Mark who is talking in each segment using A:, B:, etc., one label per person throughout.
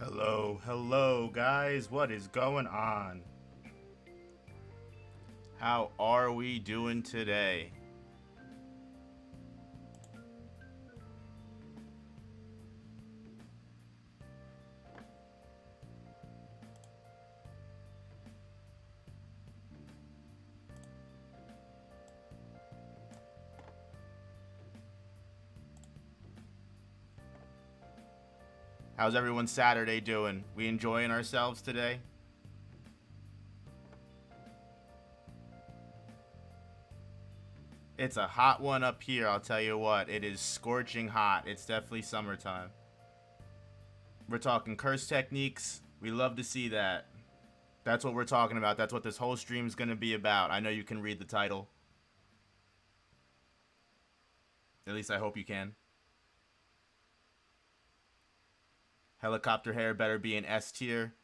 A: Hello, guys. What is going on? How are we doing today? How's everyone Saturday doing? We enjoying ourselves today? It's a hot one up here, I'll tell you what. It is scorching hot. It's definitely summertime. We're talking curse techniques. We love to see that. That's what we're talking about. That's what this whole stream is going to be about. I know you can read the title. At least I hope you can. Helicopter hair better be an S tier.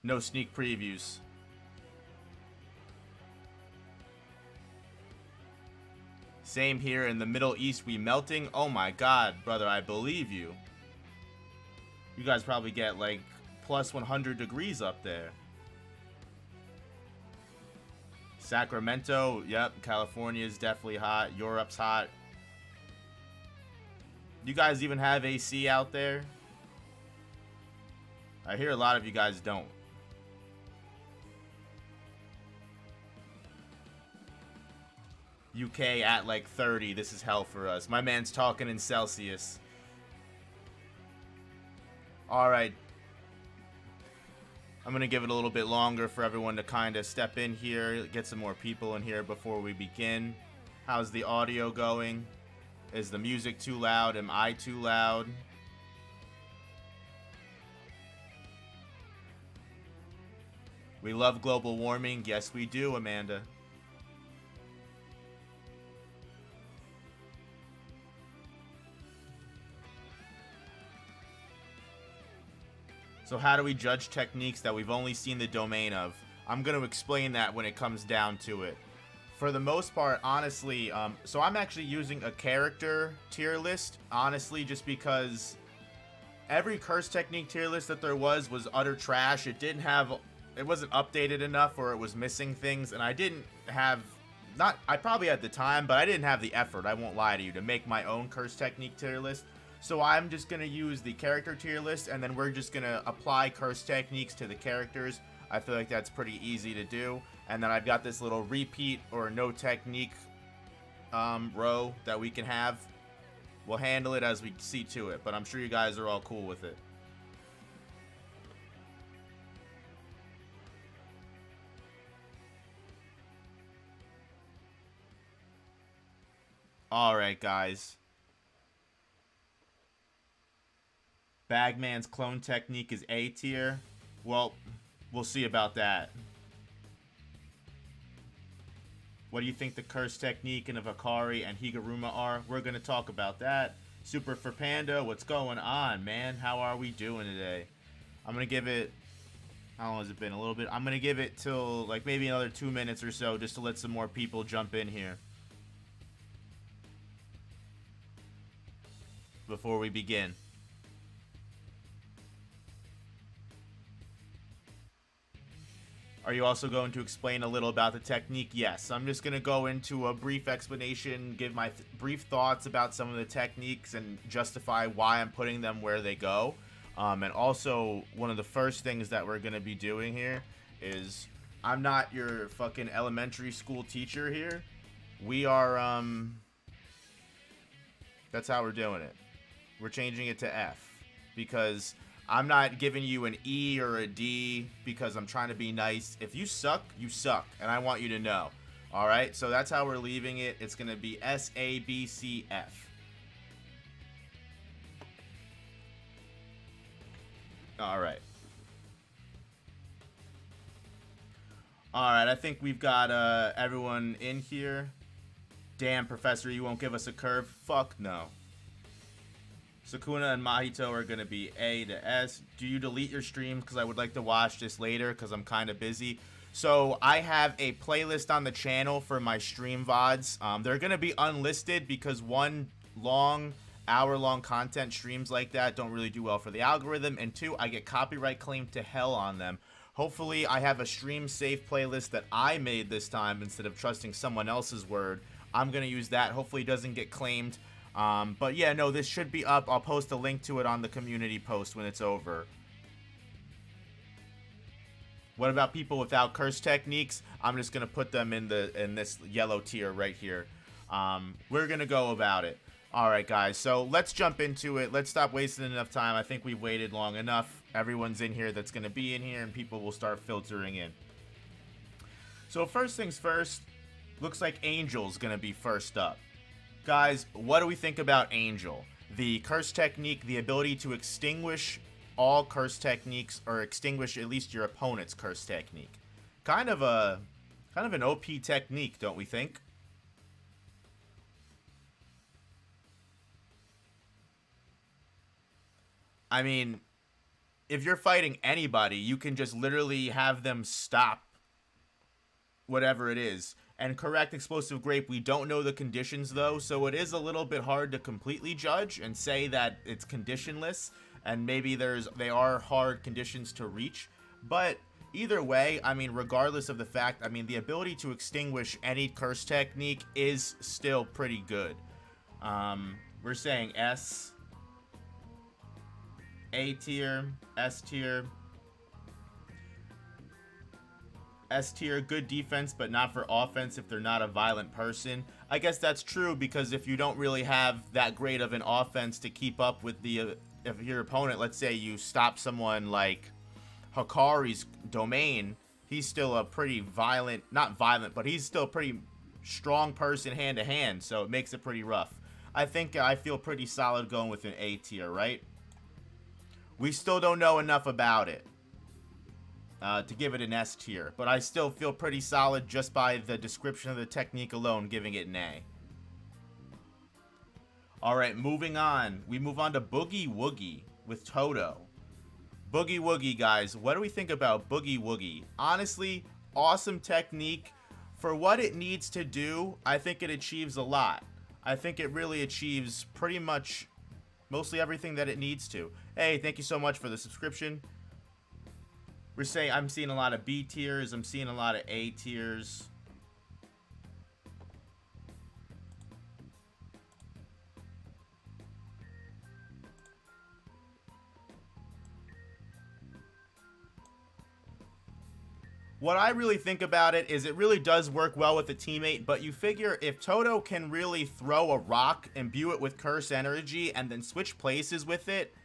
A: No sneak previews. Same here in the Middle East. We melting. Oh my god, brother, I believe you. You guys probably get like plus 100 degrees up there. Sacramento, yep. California is definitely hot. Europe's hot. You guys even have AC out there? I hear a lot of you guys don't. UK at like 30. This is hell for us. My man's talking in Celsius. Alright. I'm going to give it a little bit longer for everyone to kind of step in here. Get some more people in here before we begin. How's the audio going? Is the music too loud? Am I too loud? We love global warming. Yes, we do, Amanda. So how do we judge techniques that we've only seen the domain of? I'm going to explain that when it comes down to it. For the most part, honestly, so I'm actually using a character tier list, honestly, just because every curse technique tier list that there was utter trash. It wasn't updated enough, or it was missing things, and I didn't have, I probably had the time, but I didn't have the effort, I won't lie to you, to make my own curse technique tier list. So I'm just going to use the character tier list, and then we're just going to apply curse techniques to the characters. I feel like that's pretty easy to do. And then I've got this little repeat or no technique row that we can have. We'll handle it as we see to it, but I'm sure you guys are all cool with it. Alright, guys. Bagman's clone technique is A tier. Well, we'll see about that. What do you think the curse technique in Vakari and Higuruma are? We're going to talk about that. Super for Panda, what's going on, man? How are we doing today? I'm going to give it... How long has it been? A little bit. I'm going to give it till like maybe another 2 minutes or so just to let some more people jump in here before we begin. Are you also going to explain a little about the technique? Yes, I'm just going to go into a brief explanation, give my brief thoughts about some of the techniques and justify why I'm putting them where they go. And also, one of the first things that we're going to be doing here is, I'm not your fucking elementary school teacher here. We are, that's how we're doing it. We're changing it to F, because I'm not giving you an E or a D because I'm trying to be nice. If you suck, you suck, and I want you to know. Alright, so that's how we're leaving it. It's going to be S, A, B, C, F. Alright. Alright, I think we've got everyone in here. Damn, Professor, you won't give us a curve? Fuck no. Sukuna and Mahito are going to be A to S. Do you delete your streams? Because I would like to watch this later because I'm kind of busy. So I have a playlist on the channel for my stream VODs. They're going to be unlisted because one long hour-long content streams like that don't really do well for the algorithm, and 2, I get copyright claimed to hell on them. Hopefully, I have a stream-safe playlist that I made this time instead of trusting someone else's word. I'm going to use that. Hopefully, it doesn't get claimed. But yeah, no, this should be up. I'll post a link to it on the community post when it's over. What about people without curse techniques? I'm just going to put them in this yellow tier right here. We're going to go about it. Alright guys, so let's jump into it. Let's stop wasting enough time. I think we've waited long enough. Everyone's in here that's going to be in here, and people will start filtering in. So first things first, looks like Angel's going to be first up. Guys, what do we think about Angel? The curse technique, the ability to extinguish all curse techniques, or extinguish at least your opponent's curse technique. Kind of an OP technique, don't we think? I mean, if you're fighting anybody, you can just literally have them stop whatever it is. And correct explosive grape, we don't know the conditions though, so it is a little bit hard to completely judge and say that it's conditionless, and maybe they are hard conditions to reach. But either way, I mean, regardless of the fact, I mean, the ability to extinguish any curse technique is still pretty good. We're saying S, A tier, S tier. S tier, good defense, but not for offense if they're not a violent person. I guess that's true, because if you don't really have that great of an offense to keep up with if your opponent, let's say you stop someone like Hikari's domain, he's still a pretty violent, not violent, but he's still a pretty strong person hand to hand, so it makes it pretty rough. I think I feel pretty solid going with an A tier, right? We still don't know enough about it to give it an S tier, but I still feel pretty solid just by the description of the technique alone, giving it an A. Alright, moving on. We move on to Boogie Woogie with Toto. Boogie Woogie, guys. What do we think about Boogie Woogie? Honestly, awesome technique. For what it needs to do, I think it achieves a lot. I think it really achieves pretty much mostly everything that it needs to. Hey, thank you so much for the subscription. We're saying I'm seeing a lot of B tiers. I'm seeing a lot of A tiers. What I really think about it is it really does work well with a teammate, but you figure if Toto can really throw a rock, imbue it with curse energy, and then switch places with it,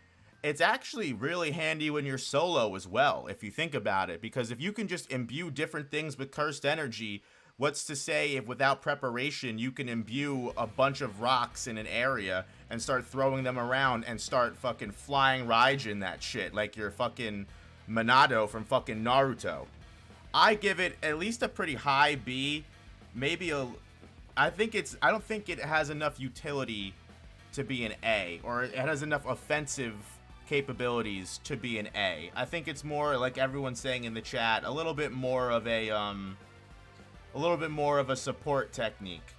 A: it's actually really handy when you're solo as well, if you think about it. Because if you can just imbue different things with cursed energy, what's to say if without preparation you can imbue a bunch of rocks in an area and start throwing them around and start fucking flying Raijin that shit like you're fucking Minato from fucking Naruto. I give it at least a pretty high B, maybe a... I don't think it has enough utility to be an A, or it has enough offensive capabilities to be an A. I think it's more, like everyone's saying in the chat, a little bit more of a support technique,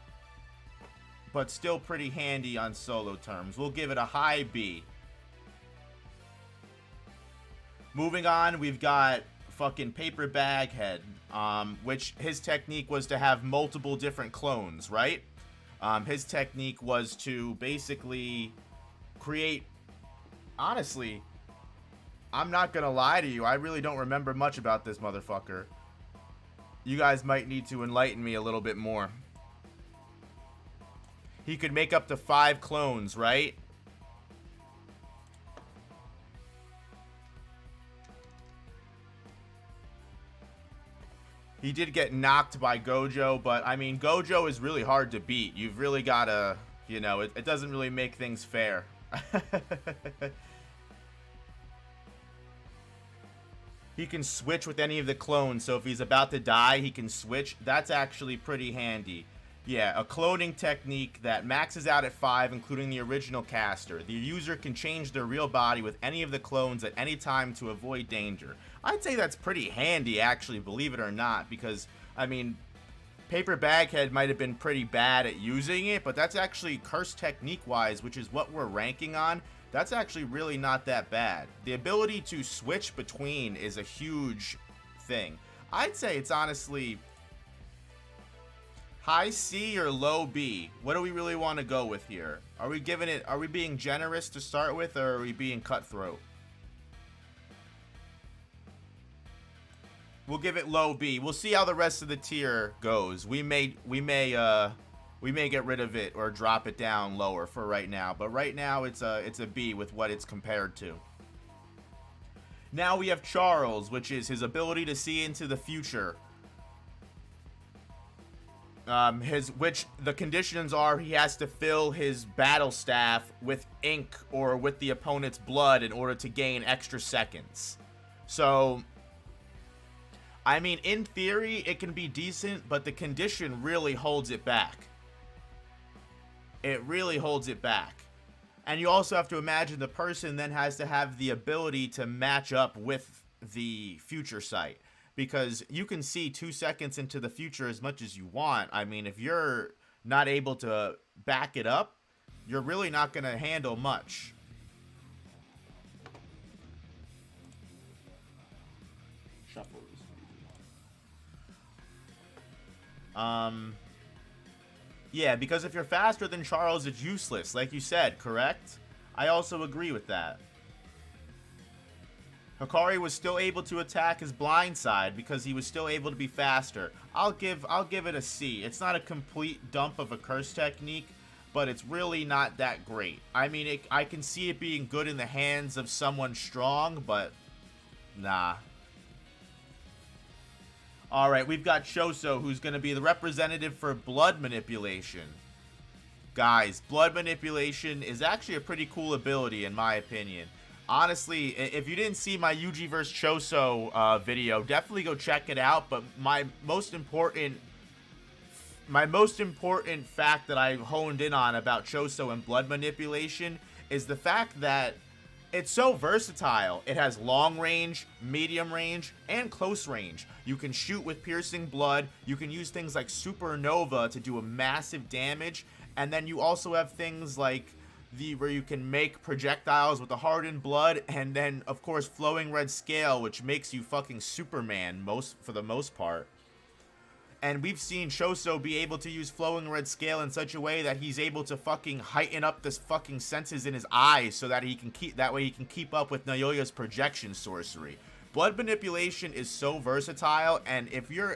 A: but still pretty handy on solo terms. We'll give it a high B. Moving on, we've got fucking Paper Baghead, which his technique was to have multiple different clones, right? His technique was to basically create... Honestly, I'm not gonna lie to you, I really don't remember much about this motherfucker. You guys might need to enlighten me a little bit more. He could make up to 5 clones, right? He did get knocked by Gojo, but I mean, Gojo is really hard to beat. You've really gotta, you know, it doesn't really make things fair. He can switch with any of the clones, so if he's about to die, he can switch. That's actually pretty handy. Yeah, a cloning technique that maxes out at 5, including the original caster. The user can change their real body with any of the clones at any time to avoid danger. I'd say that's pretty handy, actually, believe it or not, because, I mean, Paper Baghead might have been pretty bad at using it, but that's actually curse technique-wise, which is what we're ranking on. That's actually really not that bad. The ability to switch between is a huge thing. I'd say it's honestly high C or low B. What do we really want to go with here? Are we being generous to start with, or are we being cutthroat? We'll give it low B. We'll see how the rest of the tier goes. We may get rid of it or drop it down lower for right now, but right now it's a B with what it's compared to. Now we have Charles, which is his ability to see into the future. Which the conditions are he has to fill his battle staff with ink or with the opponent's blood in order to gain extra seconds. So, I mean, in theory, it can be decent, but the condition really holds it back. It really holds it back. And you also have to imagine the person then has to have the ability to match up with the future sight. Because you can see 2 seconds into the future as much as you want. I mean, if you're not able to back it up, you're really not going to handle much. Yeah, because if you're faster than Charles, it's useless, like you said, correct? I also agree with that. Hikari was still able to attack his blind side because he was still able to be faster. I'll give it a C. It's not a complete dump of a curse technique, but it's really not that great. I mean, I can see it being good in the hands of someone strong, but nah. Alright, we've got Choso, who's going to be the representative for blood manipulation. Guys, blood manipulation is actually a pretty cool ability, in my opinion. Honestly, if you didn't see my Yuji vs. Choso video, definitely go check it out. But my most important fact that I honed in on about Choso and blood manipulation is the fact that it's so versatile. It has long range, medium range, and close range. You can shoot with piercing blood. You can use things like supernova to do a massive damage. And then you also have things like where you can make projectiles with the hardened blood, and then of course flowing red scale, which makes you fucking Superman for the most part. And we've seen Choso be able to use flowing red scale in such a way that he's able to fucking heighten up this fucking senses in his eyes so that he can keep up with Naoya's projection sorcery. Blood manipulation is so versatile, and if you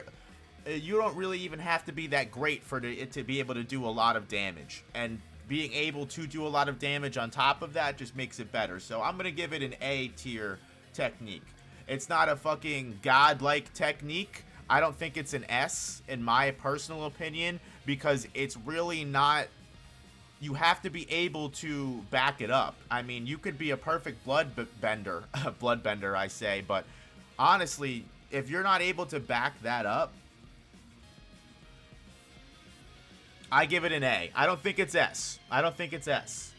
A: don't really even have to be that great for it to be able to do a lot of damage. And being able to do a lot of damage on top of that just makes it better. So I'm going to give it an A tier technique. It's not a fucking godlike technique. I don't think it's an S, in my personal opinion, because it's really not... You have to be able to back it up. I mean, you could be a perfect bloodbender, I say, but honestly, if you're not able to back that up, I give it an A. I don't think it's S. I don't think it's S.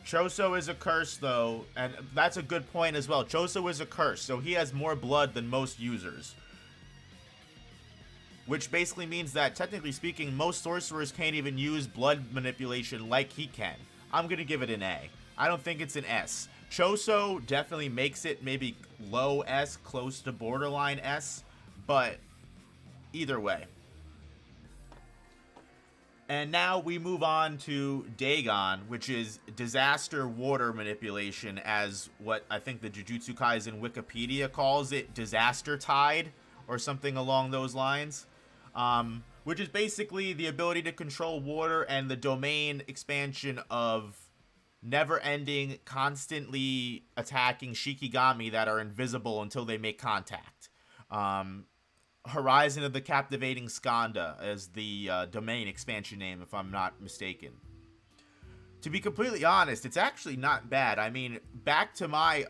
A: Choso is a curse, though, and that's a good point as well. Choso is a curse, so he has more blood than most users. Which basically means that, technically speaking, most sorcerers can't even use blood manipulation like he can. I'm going to give it an A. I don't think it's an S. Choso definitely makes it maybe low S, close to borderline S, but either way. And now we move on to Dagon, which is disaster water manipulation, as what I think the Jujutsu Kaisen Wikipedia calls it, disaster tide, or something along those lines. Which is basically the ability to control water and the domain expansion of never-ending, constantly attacking Shikigami that are invisible until they make contact. Horizon of the Captivating Skanda is the domain expansion name, if I'm not mistaken. To be completely honest, it's actually not bad. I mean, back to my...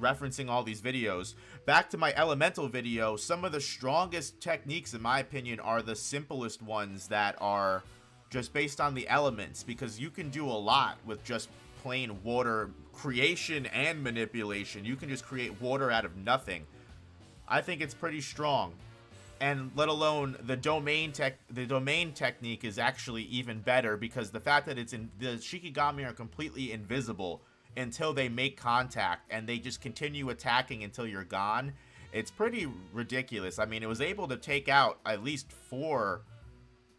A: referencing all these videos, back to my elemental video, some of the strongest techniques, in my opinion, are the simplest ones that are just based on the elements, because you can do a lot with just plain water creation and manipulation. You can just create water out of nothing. I think it's pretty strong. And let alone the domain technique is actually even better, because the fact that the Shikigami are completely invisible until they make contact, and they just continue attacking until you're gone. It's pretty ridiculous. I mean, it was able to take out at least 4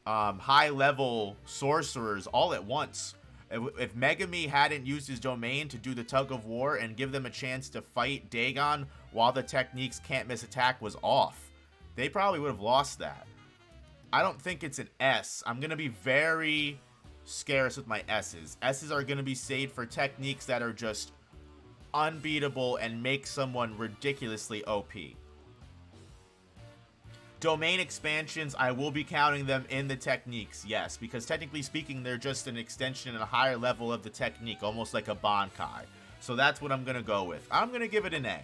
A: high-level sorcerers all at once. If Megami hadn't used his domain to do the tug of war and give them a chance to fight Dagon while the technique's can't miss attack was off, they probably would have lost that. I don't think it's an S. I'm going to be very scarce with my S's. S's are going to be saved for techniques that are just unbeatable and make someone ridiculously OP. Domain expansions, I will be counting them in the techniques, yes, because technically speaking, they're just an extension and a higher level of the technique, almost like a Bankai. So that's what I'm going to go with. I'm going to give it an A.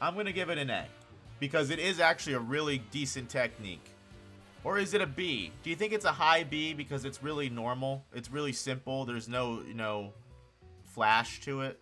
A: I'm going to give it an A, because it is actually a really decent technique. Or is it a B? Do you think it's a high B because it's really normal? It's really simple. There's no, flash to it.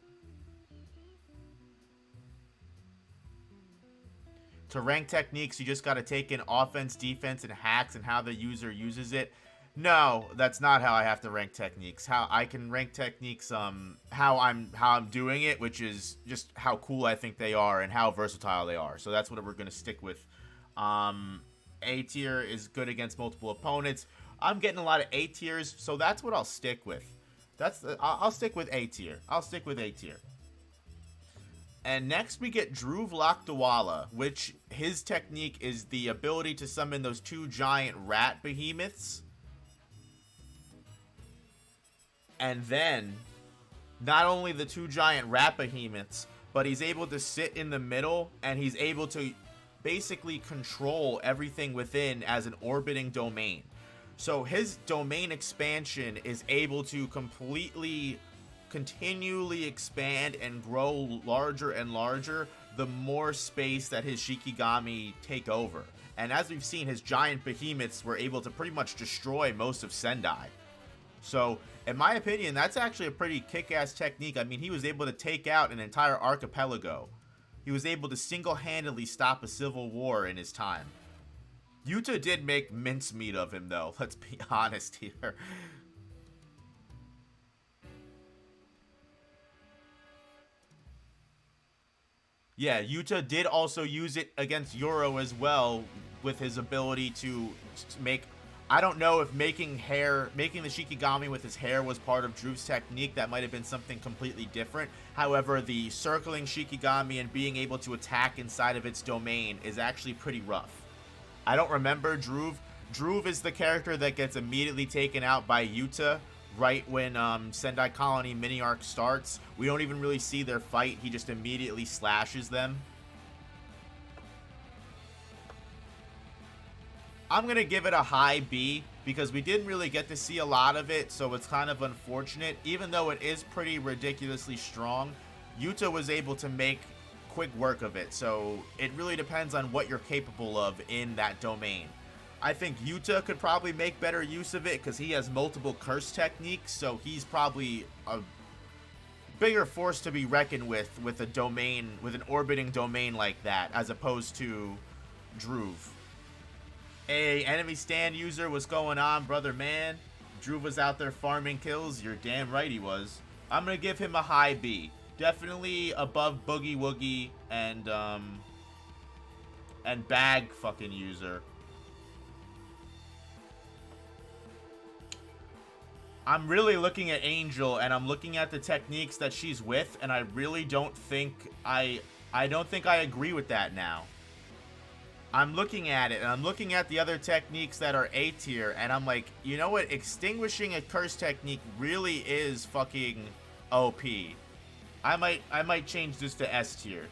A: To rank techniques, you just got to take in offense, defense, and hacks and how the user uses it. No, that's not how I have to rank techniques. How I can rank techniques, how I'm doing it, which is just how cool I think they are and how versatile they are. So that's what we're gonna stick with. A tier is good against multiple opponents. I'm getting a lot of A tiers, so that's what I'll stick with. I'll stick with A tier. I'll stick with A tier. And next we get Dhruv Lakdawala, which his technique is the ability to summon those 2 giant rat behemoths. And then, not only the 2 giant rat behemoths, but he's able to sit in the middle, and he's able to basically control everything within as an orbiting domain. So his domain expansion is able to continually expand and grow larger and larger the more space that his Shikigami take over. And as we've seen, his giant behemoths were able to pretty much destroy most of Sendai. So, in my opinion, that's actually a pretty kick-ass technique. I mean, he was able to take out an entire archipelago. He was able to single-handedly stop a civil war in his time. Yuta did make mincemeat of him, though. Let's be honest here. Yeah, Yuta did also use it against Yoro as well, with his ability to make... I don't know if making the Shikigami with his hair was part of Dhruv's technique. That might have been something completely different. However, the circling Shikigami and being able to attack inside of its domain is actually pretty rough. I don't remember Dhruv. Dhruv is the character that gets immediately taken out by Yuta right when Sendai Colony mini-arc starts. We don't even really see their fight. He just immediately slashes them. I'm going to give it a high B because we didn't really get to see a lot of it, so it's kind of unfortunate. Even though it is pretty ridiculously strong, Yuta was able to make quick work of it, so it really depends on what you're capable of in that domain. I think Yuta could probably make better use of it because he has multiple curse techniques, so he's probably a bigger force to be reckoned with a domain, with an orbiting domain like that, as opposed to Dhruv. Hey, enemy stand user, what's going on, brother man? Dhruv was out there farming kills. You're damn right he was. I'm gonna give him a high B. Definitely above Boogie Woogie and bag fucking user. I'm really looking at Angel, and I'm looking at the techniques that she's with, and I really don't think I don't think I agree with that now. I'm looking at it, and I'm looking at the other techniques that are A tier, and I'm like, you know what? Extinguishing a curse technique really is fucking OP. I might change this to S tier.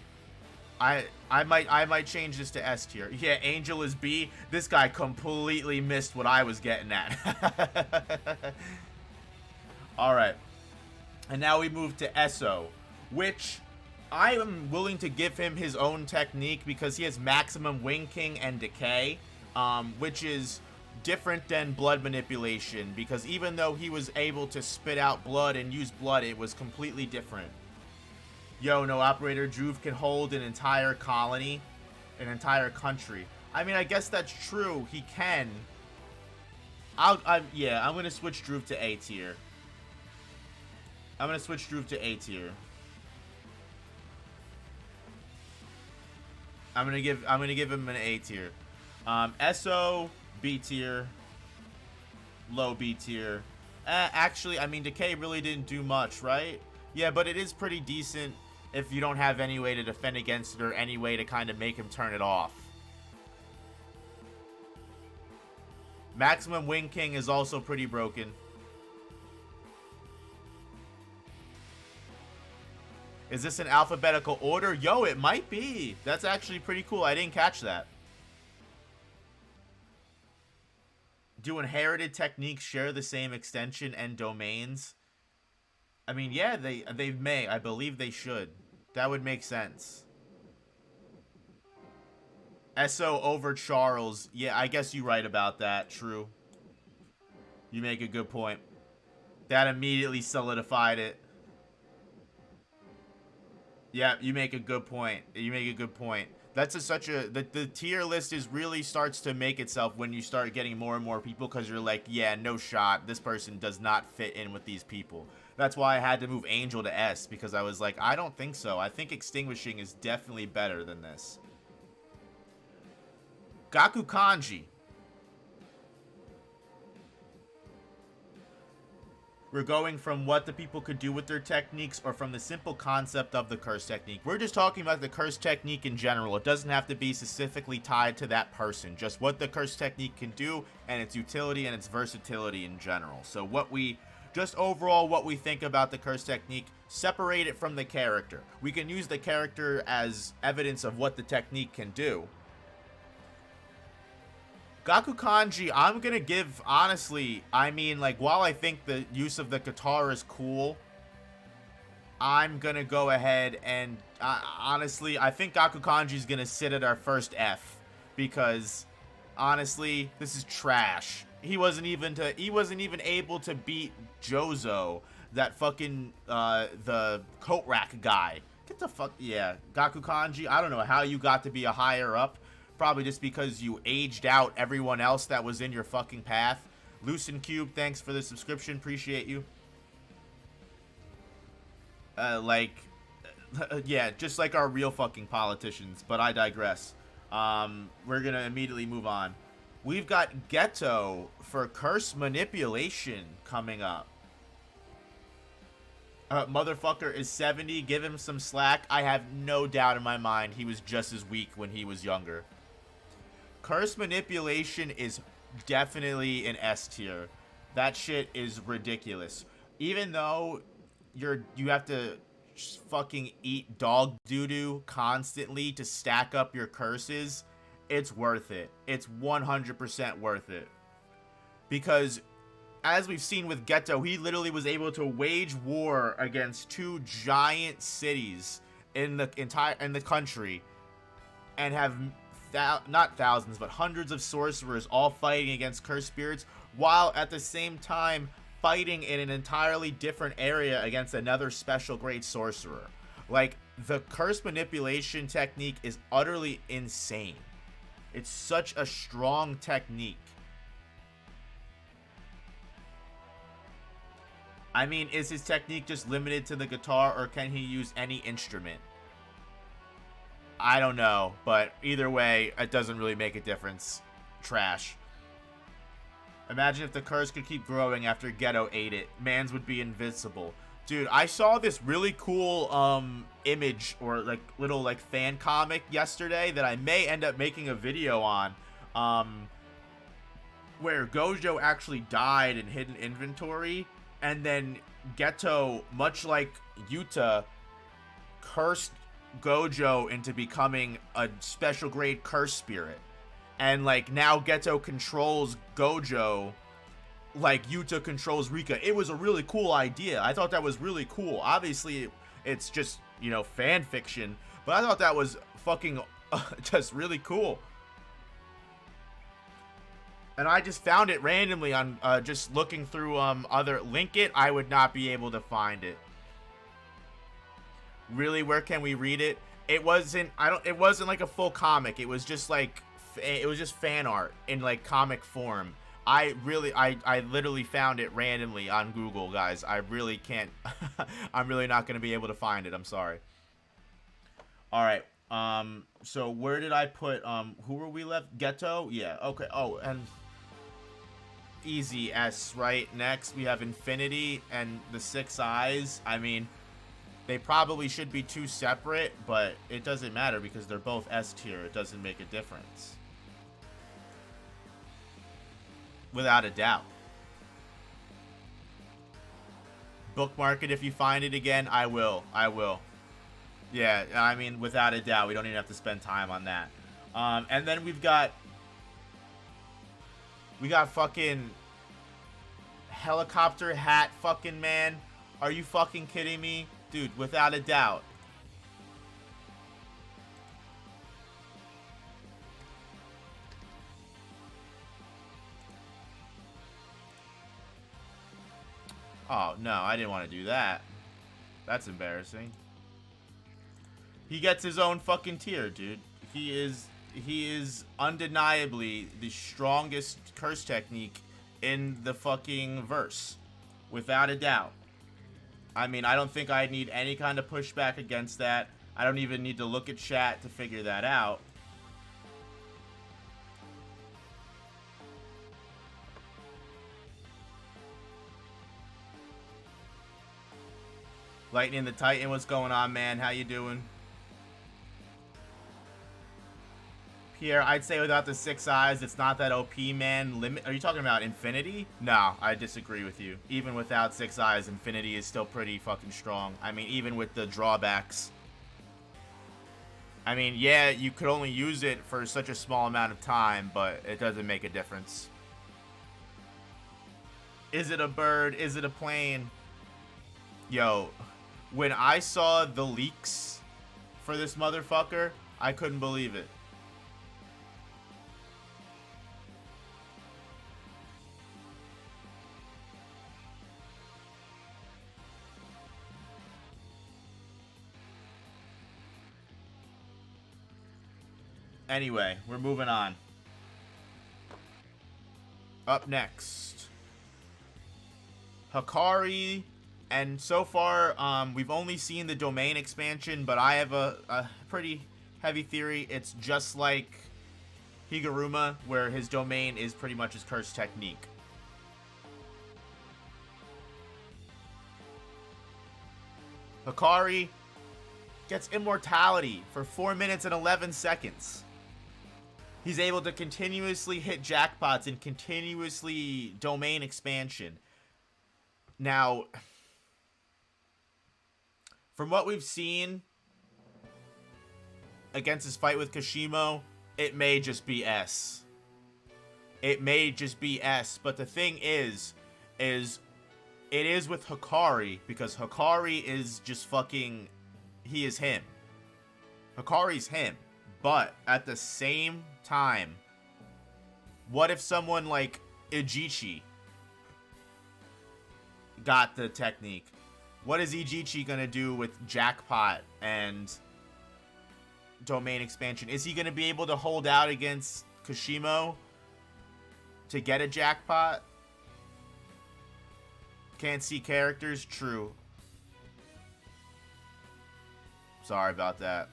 A: I might change this to S tier. Yeah, Angel is B. This guy completely missed what I was getting at. Alright. And now we move to Esso, which I am willing to give him his own technique because he has maximum Wing King and Decay, which is different than blood manipulation, because even though he was able to spit out blood and use blood, it was completely different. Yo, no operator, Dhruv can hold an entire colony, an entire country. I mean, I guess that's true. He can. Yeah, I'm gonna switch Droop to A tier. I'm gonna switch Droop to A tier. I'm gonna give him an A tier. SO B tier. Low B tier. Actually, I mean, Decay really didn't do much, right? Yeah, but it is pretty decent if you don't have any way to defend against it or any way to kind of make him turn it off. Maximum Wing King is also pretty broken. Is this in alphabetical order? Yo, it might be. That's actually pretty cool. I didn't catch that. Do inherited techniques share the same extension and domains? I mean, yeah, they may. I believe they should. That would make sense. SO over Charles. Yeah, I guess you're right about that. True. You make a good point. That immediately solidified it. Yeah, you make a good point. You make a good point. That's the tier list really starts to make itself when you start getting more and more people, because you're like, yeah, no shot. This person does not fit in with these people. That's why I had to move Angel to S, because I was like, I don't think so. I think Extinguishing is definitely better than this. Gaku Kanji. We're going from what the people could do with their techniques or from the simple concept of the curse technique. We're just talking about the curse technique in general. It doesn't have to be specifically tied to that person. Just what the curse technique can do and its utility and its versatility in general. So just overall what we think about the curse technique, separate it from the character. We can use the character as evidence of what the technique can do. Gaku Kanji, I'm gonna give, honestly, I mean, like, while I think the use of the guitar is cool, I'm gonna go ahead and, honestly, I think Gaku Kanji's gonna sit at our first F, because, honestly, this is trash. He wasn't even able to beat Jozo, that fucking, the coat rack guy. Get the fuck, yeah, Gaku Kanji, I don't know how you got to be a higher up. Probably just because you aged out everyone else that was in your fucking path. Lucen Cube, thanks for the subscription. Appreciate you. Yeah, just like our real fucking politicians. But I digress. We're gonna immediately move on. We've got Geto for Curse Manipulation coming up. Motherfucker is 70. Give him some slack. I have no doubt in my mind he was just as weak when he was younger. Curse Manipulation is definitely an S tier. That shit is ridiculous. Even though you have to fucking eat dog doo-doo constantly to stack up your curses, it's worth it. It's 100% worth it. Because as we've seen with Geto, he literally was able to wage war against 2 giant cities in the country and have not thousands, but hundreds of sorcerers all fighting against cursed spirits, while at the same time fighting in an entirely different area against another special grade sorcerer. Like, the curse manipulation technique is utterly insane. It's such a strong technique. I mean, is his technique just limited to the guitar, or can he use any instrument? I don't know, but either way, it doesn't really make a difference. Trash. Imagine if the curse could keep growing after Geto ate it. Mans would be invincible. Dude, I saw this really cool image or like little like fan comic yesterday that I may end up making a video on, where Gojo actually died in hidden inventory, and then Geto, much like Yuta, cursed Gojo into becoming a special grade curse spirit. And like now Geto controls Gojo like Yuta controls Rika. It was a really cool idea. I thought that was really cool. Obviously it's just, you know, fan fiction, but I thought that was fucking just really cool. And I just found it randomly on just looking through other link it. I would not be able to find it. Really, where can we read it? It wasn't like a full comic. It was just like it was just fan art in like comic form. I literally found it randomly on Google, guys. I really can't. I'm really not gonna be able to find it. I'm sorry. All right. So where did I put who were we left? Ghetto? Yeah. Okay. Oh, and easy S, right? Next we have Infinity and the Six Eyes. I mean, they probably should be two separate, but it doesn't matter because they're both S tier. It doesn't make a difference. Without a doubt. Bookmark it if you find it again. I will. I will. Yeah, I mean, without a doubt. We don't even have to spend time on that. And then we got fucking helicopter hat fucking man. Are you fucking kidding me? Dude, without a doubt. Oh, no, I didn't want to do that. That's embarrassing. He gets his own fucking tier, dude. He is undeniably the strongest curse technique in the fucking verse. Without a doubt. I mean, I don't think I need any kind of pushback against that. I don't even need to look at chat to figure that out. Lightning the Titan, what's going on, man? How you doing? Pierre, I'd say without the Six Eyes, it's not that OP, man. Limit? Are you talking about Infinity? No, I disagree with you. Even without Six Eyes, Infinity is still pretty fucking strong. I mean, even with the drawbacks. I mean, yeah, you could only use it for such a small amount of time, but it doesn't make a difference. Is it a bird? Is it a plane? Yo, when I saw the leaks for this motherfucker, I couldn't believe it. Anyway, we're moving on. Up next, Hikari, and so far, we've only seen the domain expansion, but I have a pretty heavy theory. It's just like Higuruma, where his domain is pretty much his curse technique. Hikari gets immortality for 4 minutes and 11 seconds. He's able to continuously hit jackpots and continuously domain expansion. Now, from what we've seen against his fight with Kashimo, it may just be S. It may just be S. But the thing is it is with Hikari, because Hikari is just fucking, he is him. Hikari's him. But at the same time, what if someone like Ijichi got the technique? What is Ijichi gonna do with jackpot and domain expansion? Is he gonna be able to hold out against Kashimo to get a jackpot? Can't see characters? True. Sorry about that.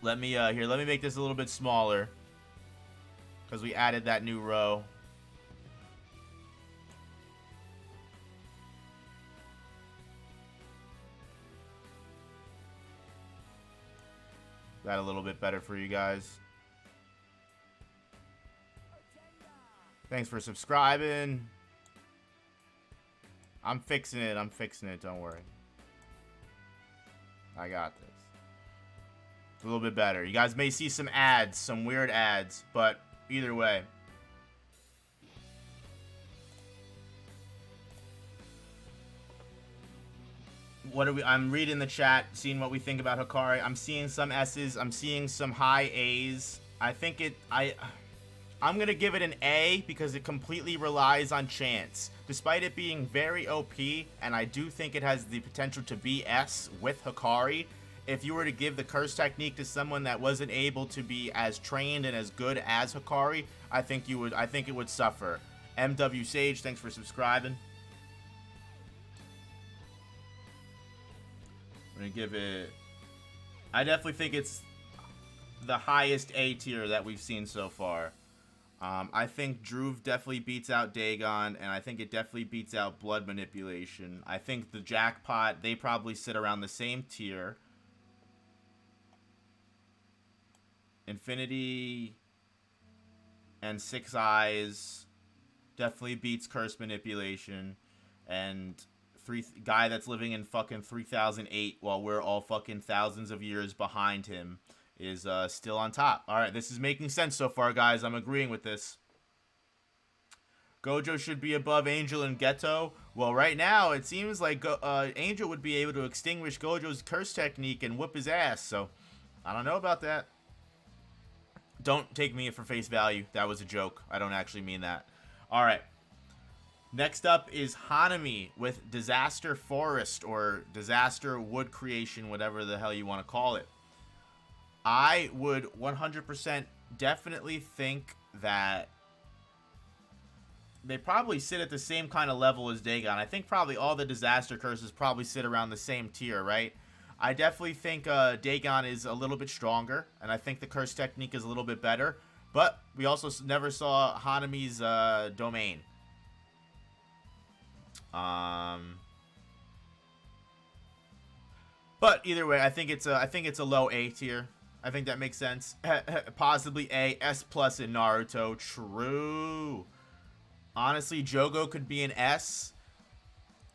A: Let me let me make this a little bit smaller, because we added that new row. That a little bit better for you guys. Thanks for subscribing. I'm fixing it. I'm fixing it. Don't worry. I got this. A little bit better. You guys may see some ads, some weird ads, but either way. What are we? I'm reading the chat, seeing what we think about Hikari. I'm seeing some S's. I'm seeing some high A's. I think I'm gonna give it an A because it completely relies on chance. Despite it being very OP, and I do think it has the potential to be S with Hikari, if you were to give the curse technique to someone that wasn't able to be as trained and as good as Hikari, I think it would suffer. MW Sage, thanks for subscribing. I'm gonna give it, I definitely think it's the highest A tier that we've seen so far. I think Druve definitely beats out Dagon, and I think it definitely beats out Blood Manipulation. I think the Jackpot, they probably sit around the same tier. Infinity and Six Eyes definitely beats Curse Manipulation. And guy that's living in fucking 3008 while we're all fucking thousands of years behind him is still on top. Alright, this is making sense so far, guys. I'm agreeing with this. Gojo should be above Angel and Geto. Well, right now, it seems like Angel would be able to extinguish Gojo's curse technique and whoop his ass. So, I don't know about that. Don't take me for face value. That was a joke. I don't actually mean that. Alright. Next up is Hanami with Disaster Forest or Disaster Wood Creation, whatever the hell you want to call it. I would 100% definitely think that they probably sit at the same kind of level as Dagon. I think probably all the disaster curses probably sit around the same tier, right? I definitely think Dagon is a little bit stronger, and I think the curse technique is a little bit better. But we also never saw Hanami's domain. But either way, I think it's a low A tier. I think that makes sense. Possibly A, S plus in Naruto. True. Honestly, Jogo could be an S.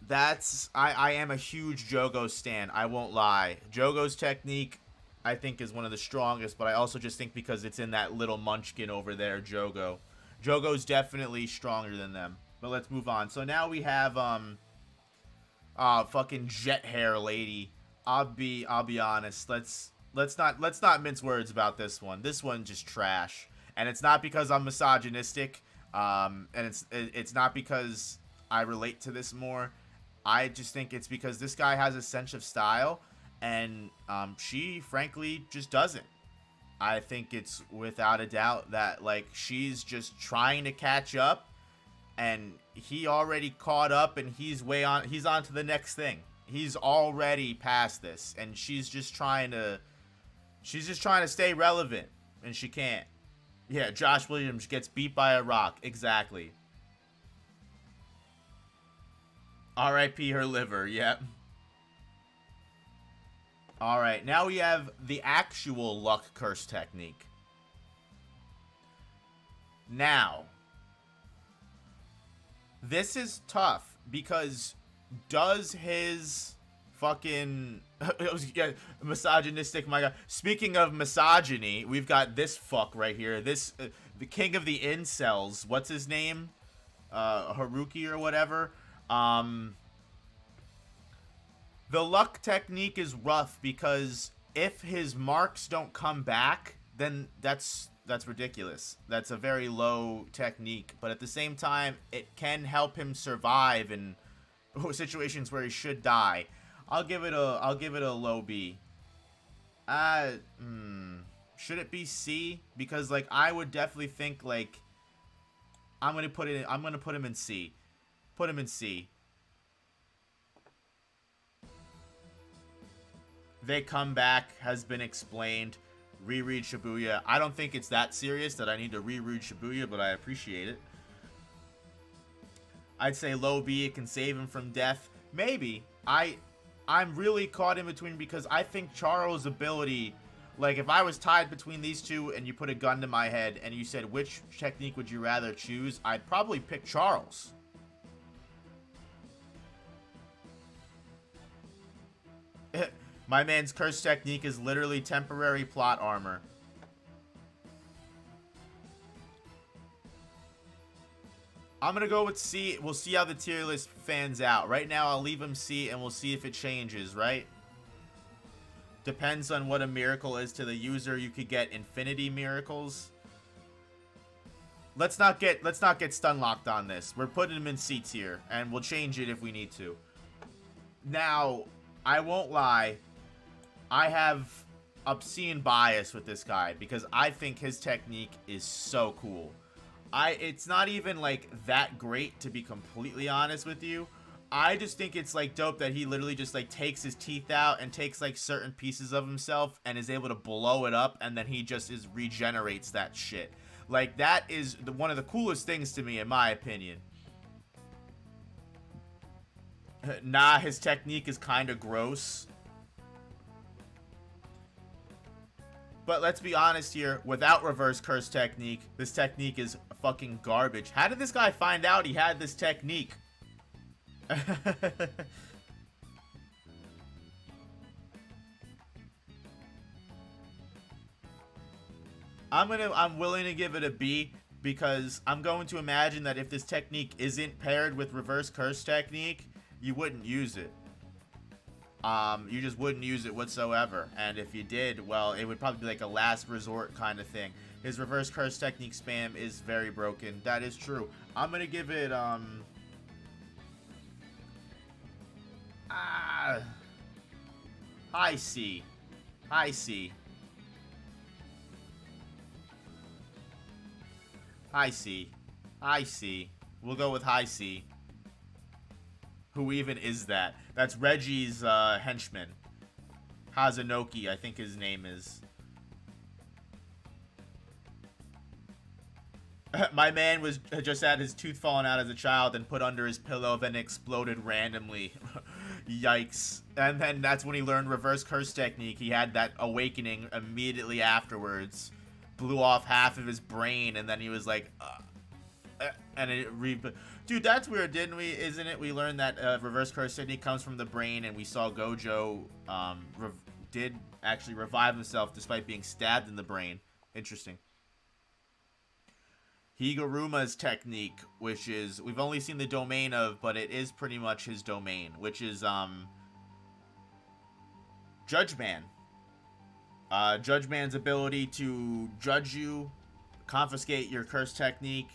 A: I am a huge Jogo stan. I won't lie. Jogo's technique, I think, is one of the strongest. But I also just think because it's in that little munchkin over there, Jogo. Jogo's definitely stronger than them. But let's move on. So now we have fucking jet hair lady. I'll be honest. Let's not mince words about this one. This one just trash. And it's not because I'm misogynistic. And it's not because I relate to this more. I just think it's because this guy has a sense of style, and she frankly just doesn't. I think it's without a doubt that like she's just trying to catch up, and he already caught up, and he's on to the next thing. He's already past this, and she's just trying to stay relevant, and she can't. Yeah, Josh Williams gets beat by a rock. Exactly. R.I.P. her liver. Yep. Alright, now we have the actual luck curse technique. Now, this is tough because does his fucking misogynistic, my god. Speaking of misogyny, we've got this fuck right here. This the king of the incels. What's his name? Haruki or whatever. The luck technique is rough because if his marks don't come back, then that's ridiculous. That's a very low technique, but at the same time, it can help him survive in situations where he should die. I'll give it a low B. Should it be C? Because like I would definitely think like I'm gonna put him in C. Put him in C. They come back has been explained. Reread Shibuya. I don't think it's that serious that I need to reread Shibuya, but I appreciate it. I'd say low B. It can save him from death. Maybe. I'm really caught in between because I think Charo's ability, like if I was tied between these two and you put a gun to my head and you said which technique would you rather choose, I'd probably pick Charles. My man's curse technique is literally temporary plot armor. I'm gonna go with C. We'll see how the tier list fans out. Right now, I'll leave him C, and we'll see if it changes, right? Depends on what a miracle is to the user. You could get infinity miracles. Let's not get stun locked on this. We're putting him in C tier, and we'll change it if we need to. Now, I won't lie. I have obscene bias with this guy because I think his technique is so cool. It's not even like that great, to be completely honest with you. I just think it's like dope that he literally just like takes his teeth out and takes like certain pieces of himself and is able to blow it up, and then he just regenerates that shit. Like that is one of the coolest things to me, in my opinion. Nah, his technique is kind of gross. But let's be honest here, without reverse curse technique, this technique is fucking garbage. How did this guy find out he had this technique? I'm willing to give it a B because I'm going to imagine that if this technique isn't paired with reverse curse technique, you wouldn't use it. You just wouldn't use it whatsoever. And if you did, well, it would probably be like a last resort kind of thing. His reverse curse technique spam is very broken. That is true. I'm gonna give it, high C. High C. High C. High C. We'll go with high C. Who even is that? That's Reggie's henchman. Hazanoki, I think his name is. My man was just had his tooth fallen out as a child and put under his pillow, then exploded randomly. Yikes. And then that's when he learned reverse curse technique. He had that awakening immediately afterwards. Blew off half of his brain, and then he was like, and it dude, that's weird, didn't we? Isn't it? We learned that reverse curse technique comes from the brain, and we saw Gojo did actually revive himself despite being stabbed in the brain. Interesting. Higuruma's technique, which is, we've only seen the domain of, but it is pretty much his domain, which is Judge Man. Judge Man's ability to judge you, confiscate your curse technique,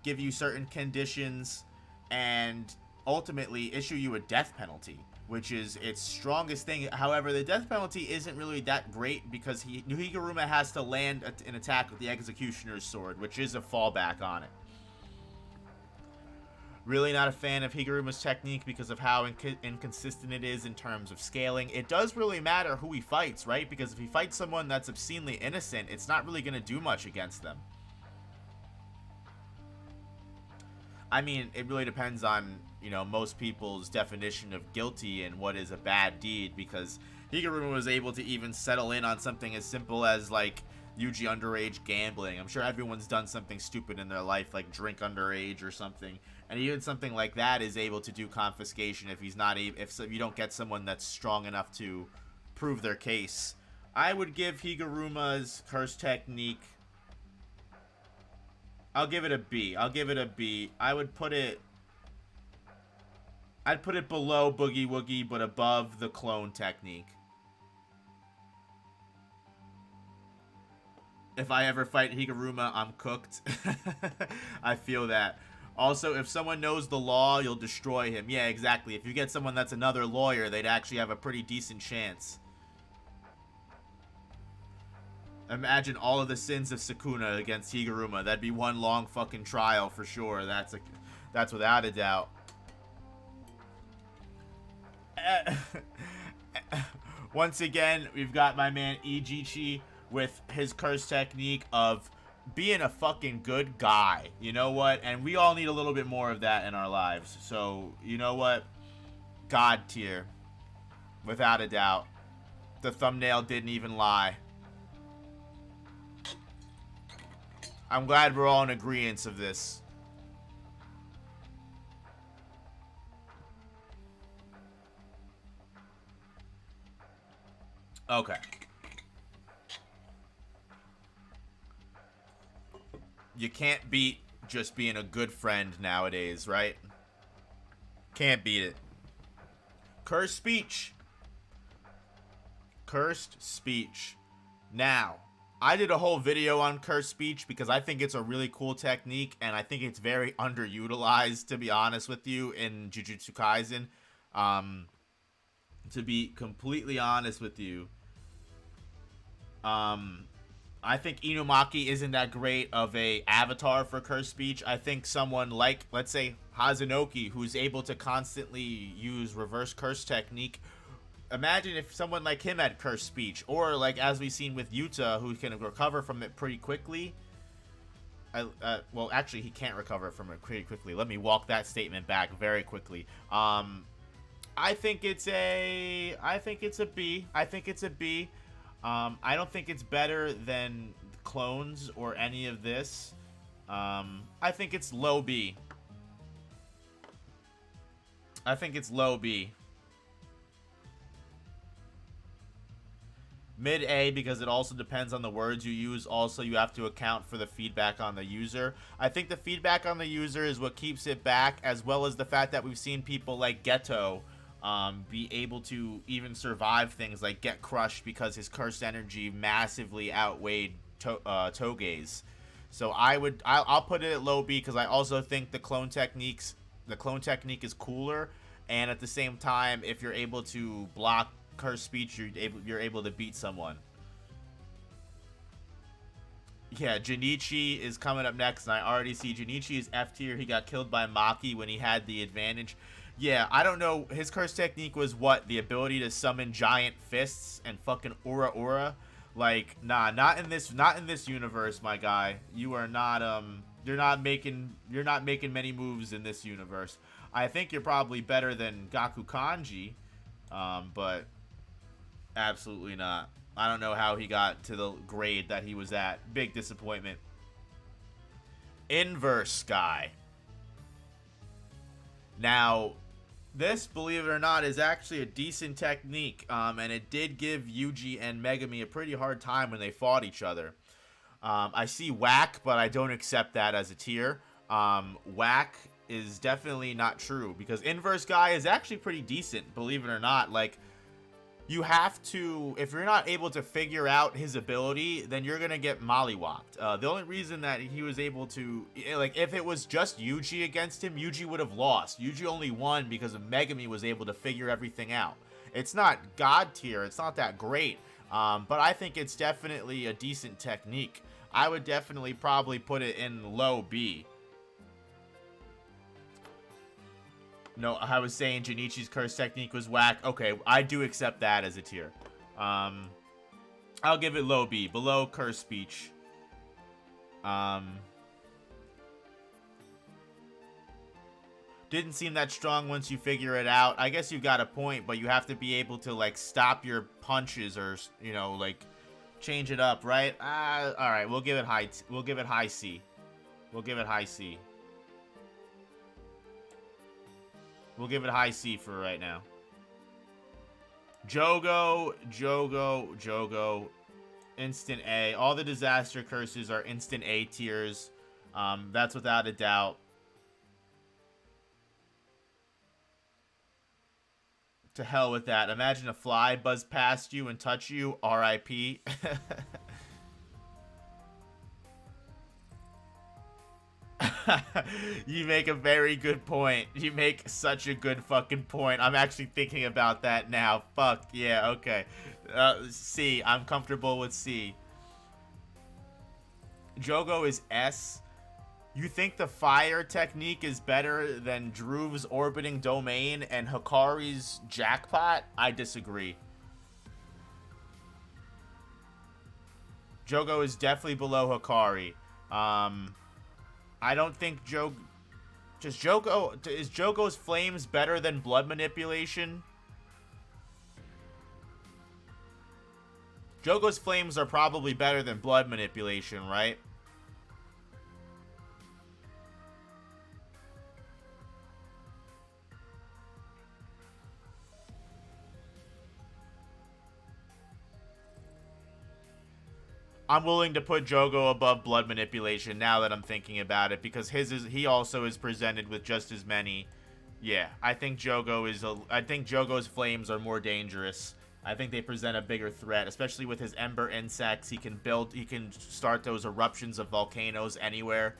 A: give you certain conditions, and ultimately issue you a death penalty, which is its strongest thing. However, the death penalty isn't really that great because Higuruma has to land an attack with the Executioner's Sword, which is a fallback on it. Really not a fan of Higuruma's technique because of how inconsistent it is in terms of scaling. It does really matter who he fights, right? Because if he fights someone that's obscenely innocent, it's not really going to do much against them. I mean, it really depends on, you know, most people's definition of guilty and what is a bad deed, because Higuruma was able to even settle in on something as simple as, like, Yuji underage gambling. I'm sure everyone's done something stupid in their life, like drink underage or something, and even something like that is able to do confiscation if he's not if you don't get someone that's strong enough to prove their case. I would give Higuruma's curse technique, I'll give it a B. I'll give it a B. I'd put it below Boogie Woogie, but above the clone technique. If I ever fight Higuruma, I'm cooked. I feel that. Also, if someone knows the law, you'll destroy him. Yeah, exactly. If you get someone that's another lawyer, they'd actually have a pretty decent chance. Imagine all of the sins of Sukuna against Higuruma. That'd be one long fucking trial for sure. That's without a doubt. Once again, we've got my man Ijichi with his curse technique of being a fucking good guy. You know what? And we all need a little bit more of that in our lives. So, you know what? God tier. Without a doubt. The thumbnail didn't even lie. I'm glad we're all in agreement of this. Okay. You can't beat just being a good friend nowadays, right? Can't beat it. Cursed speech. Cursed speech. Now, I did a whole video on cursed speech because I think it's a really cool technique, and I think it's very underutilized, to be honest with you, in Jujutsu Kaisen. To be completely honest with you, I think Inumaki isn't that great of a avatar for curse speech. I think someone like, let's say, Hazunoki, who's able to constantly use reverse curse technique. Imagine if someone like him had curse speech, or like as we've seen with Yuta, who can recover from it pretty quickly. Well, actually, he can't recover from it pretty quickly. Let me walk that statement back very quickly. I think it's a B. I think it's a B. I don't think it's better than clones or any of this. I think it's low B. I think it's low B. Mid A, because it also depends on the words you use. Also, you have to account for the feedback on the user. I think the feedback on the user is what keeps it back, as well as the fact that we've seen people like Geto be able to even survive things like get crushed because his cursed energy massively outweighed Toge's. So I'll put it at low B, because I also think the clone technique is cooler, and at the same time, if you're able to block curse speech, you're able to beat someone. Yeah, Junichi is coming up next, and I already see Junichi is F tier. He got killed by Maki when he had the advantage. Yeah, I don't know. His curse technique was what? The ability to summon giant fists and fucking aura. Like, nah, not in this universe, my guy. You are not you're not making many moves in this universe. I think you're probably better than Gaku Kanji, but absolutely not. I don't know how he got to the grade that he was at. Big disappointment. Inverse Sky. Now, this, believe it or not, is actually a decent technique, and it did give Yuji and Megami a pretty hard time when they fought each other. I see whack, but I don't accept that as a tier. Whack is definitely not true, because Inverse Guy is actually pretty decent, believe it or not. Like, you have to, if you're not able to figure out his ability, then you're gonna get mollywopped. The only reason that he was able to, like, if it was just Yuji against him, Yuji would have lost. Yuji only won because Megami was able to figure everything out. It's not god tier, it's not that great, but I think it's definitely a decent technique. I would definitely probably put it in low B. No, I was saying Junichi's curse technique was whack. Okay, I do accept that as a tier. I'll give it low B, below curse speech. Didn't seem that strong once you figure it out. I guess you got a point, but you have to be able to, like, stop your punches or, you know, like, change it up, right? All right, we'll give it high C. We'll give it high C. We'll give it high C for right now. Jogo. Instant A. All the disaster curses are instant A tiers. That's without a doubt. To hell with that. Imagine a fly buzz past you and touch you. R.I.P. You make a very good point. You make such a good fucking point. I'm actually thinking about that now. Fuck, yeah, okay. C. I'm comfortable with C. Jogo is S. You think the fire technique is better than Drew's orbiting domain and Hikari's jackpot? I disagree. Jogo is definitely below Hikari. I don't think is Jogo's flames better than blood manipulation? Jogo's flames are probably better than blood manipulation, right? I'm willing to put Jogo above blood manipulation now that I'm thinking about it, because he also is presented with just as many. Yeah, I think Jogo's flames are more dangerous. I think they present a bigger threat, especially with his ember insects. He can start those eruptions of volcanoes anywhere.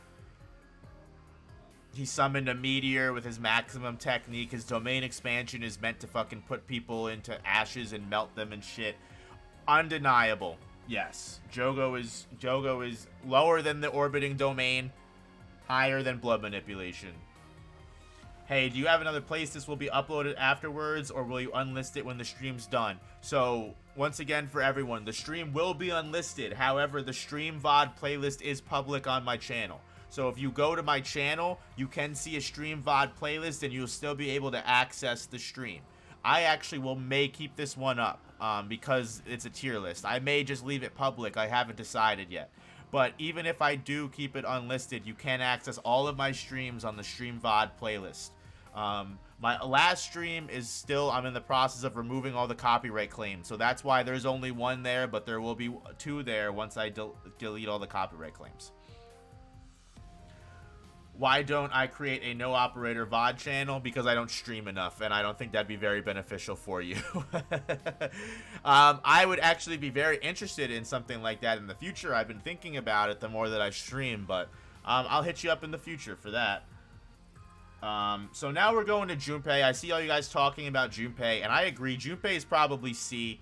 A: He summoned a meteor with his maximum technique. His domain expansion is meant to fucking put people into ashes and melt them and shit. Undeniable. Yes, Jogo is lower than the orbiting domain, higher than blood manipulation. Hey, do you have another place this will be uploaded afterwards, or will you unlist it when the stream's done? So, once again for everyone, the stream will be unlisted. However, the stream VOD playlist is public on my channel. So if you go to my channel, you can see a stream VOD playlist and you'll still be able to access the stream. I actually may keep this one up because it's a tier list. I may just leave it public. I haven't decided yet. But even if I do keep it unlisted, you can access all of my streams on the Stream VOD playlist. My last stream is still, I'm in the process of removing all the copyright claims. So that's why there's only one there, but there will be two there once I delete all the copyright claims. Why don't I create a no operator VOD channel? Because I don't stream enough, and I don't think that'd be very beneficial for you. I would actually be very interested in something like that in the future. I've been thinking about it the more that I stream, but I'll hit you up in the future for that. So now we're going to Junpei. I see all you guys talking about Junpei, and I agree. Junpei is probably C.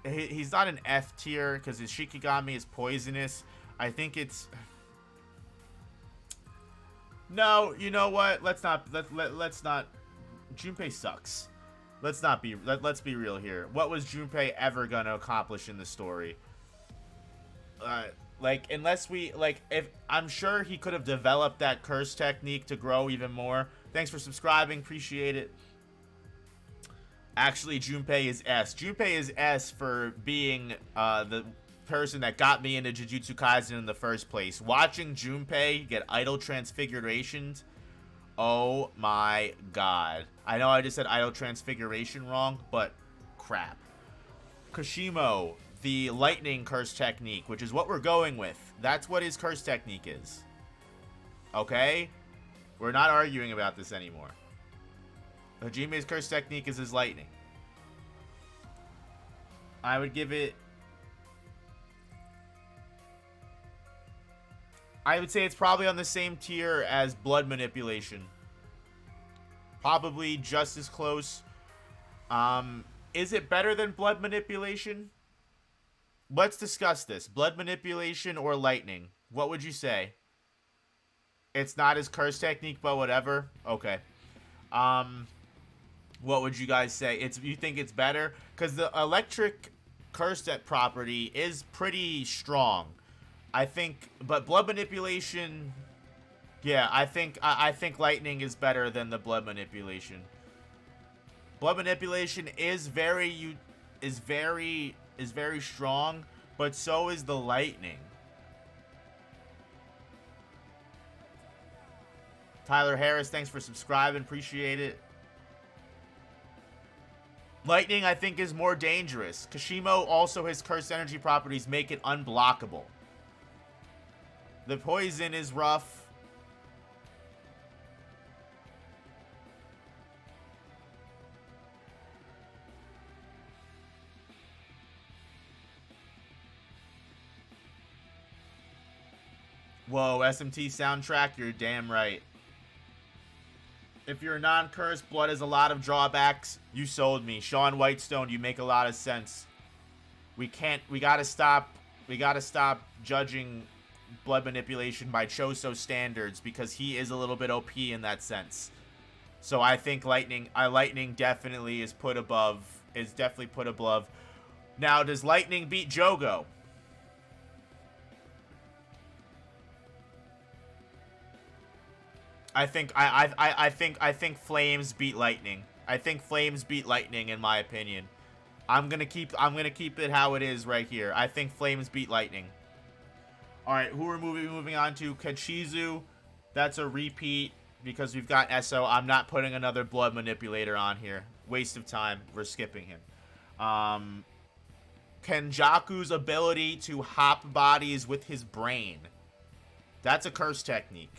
A: He's not an F tier because his Shikigami is poisonous. I think it's... No, you know what? Let's not. Junpei sucks. Let's be real here. What was Junpei ever gonna accomplish in the story? Unless if I'm sure he could have developed that curse technique to grow even more. Thanks for subscribing, appreciate it. Actually, Junpei is S. Junpei is S for being the person that got me into Jujutsu Kaisen in the first place. Watching Junpei get idol transfigurations, oh my god. I know I just said idol transfiguration wrong, but crap. Kashimo, the lightning curse technique, which is what we're going with. That's what his curse technique is. Okay? We're not arguing about this anymore. Hajime's curse technique is his lightning. I would give it... I would say it's probably on the same tier as blood manipulation. Probably just as close. Is it better than blood manipulation? Let's discuss this. Blood manipulation or lightning? What would you say? It's not his curse technique, but whatever. Okay. What would you guys say? You think it's better? Because the electric curse property is pretty strong. I think, but blood manipulation, yeah, I think lightning is better than the blood manipulation. Blood manipulation is very strong, but so is the lightning. Tyler Harris, thanks for subscribing, appreciate it. Lightning, I think, is more dangerous. Kashimo also, his cursed energy properties make it unblockable. The poison is rough. Whoa, SMT soundtrack, you're damn right. If you're non-cursed, blood has a lot of drawbacks. You sold me. Sean Whitestone, you make a lot of sense. We gotta stop judging blood manipulation by Choso standards because he is a little bit OP in that sense. So I think lightning definitely is definitely put above. Now, does lightning beat Jogo? I think flames beat lightning. I think flames beat lightning in my opinion. I'm gonna keep it how it is right here. I think flames beat lightning. All right, who are moving on to? Kachizu. That's a repeat because we've got Esso. I'm not putting another blood manipulator on here. Waste of time. We're skipping him. Kenjaku's ability to hop bodies with his brain. That's a curse technique.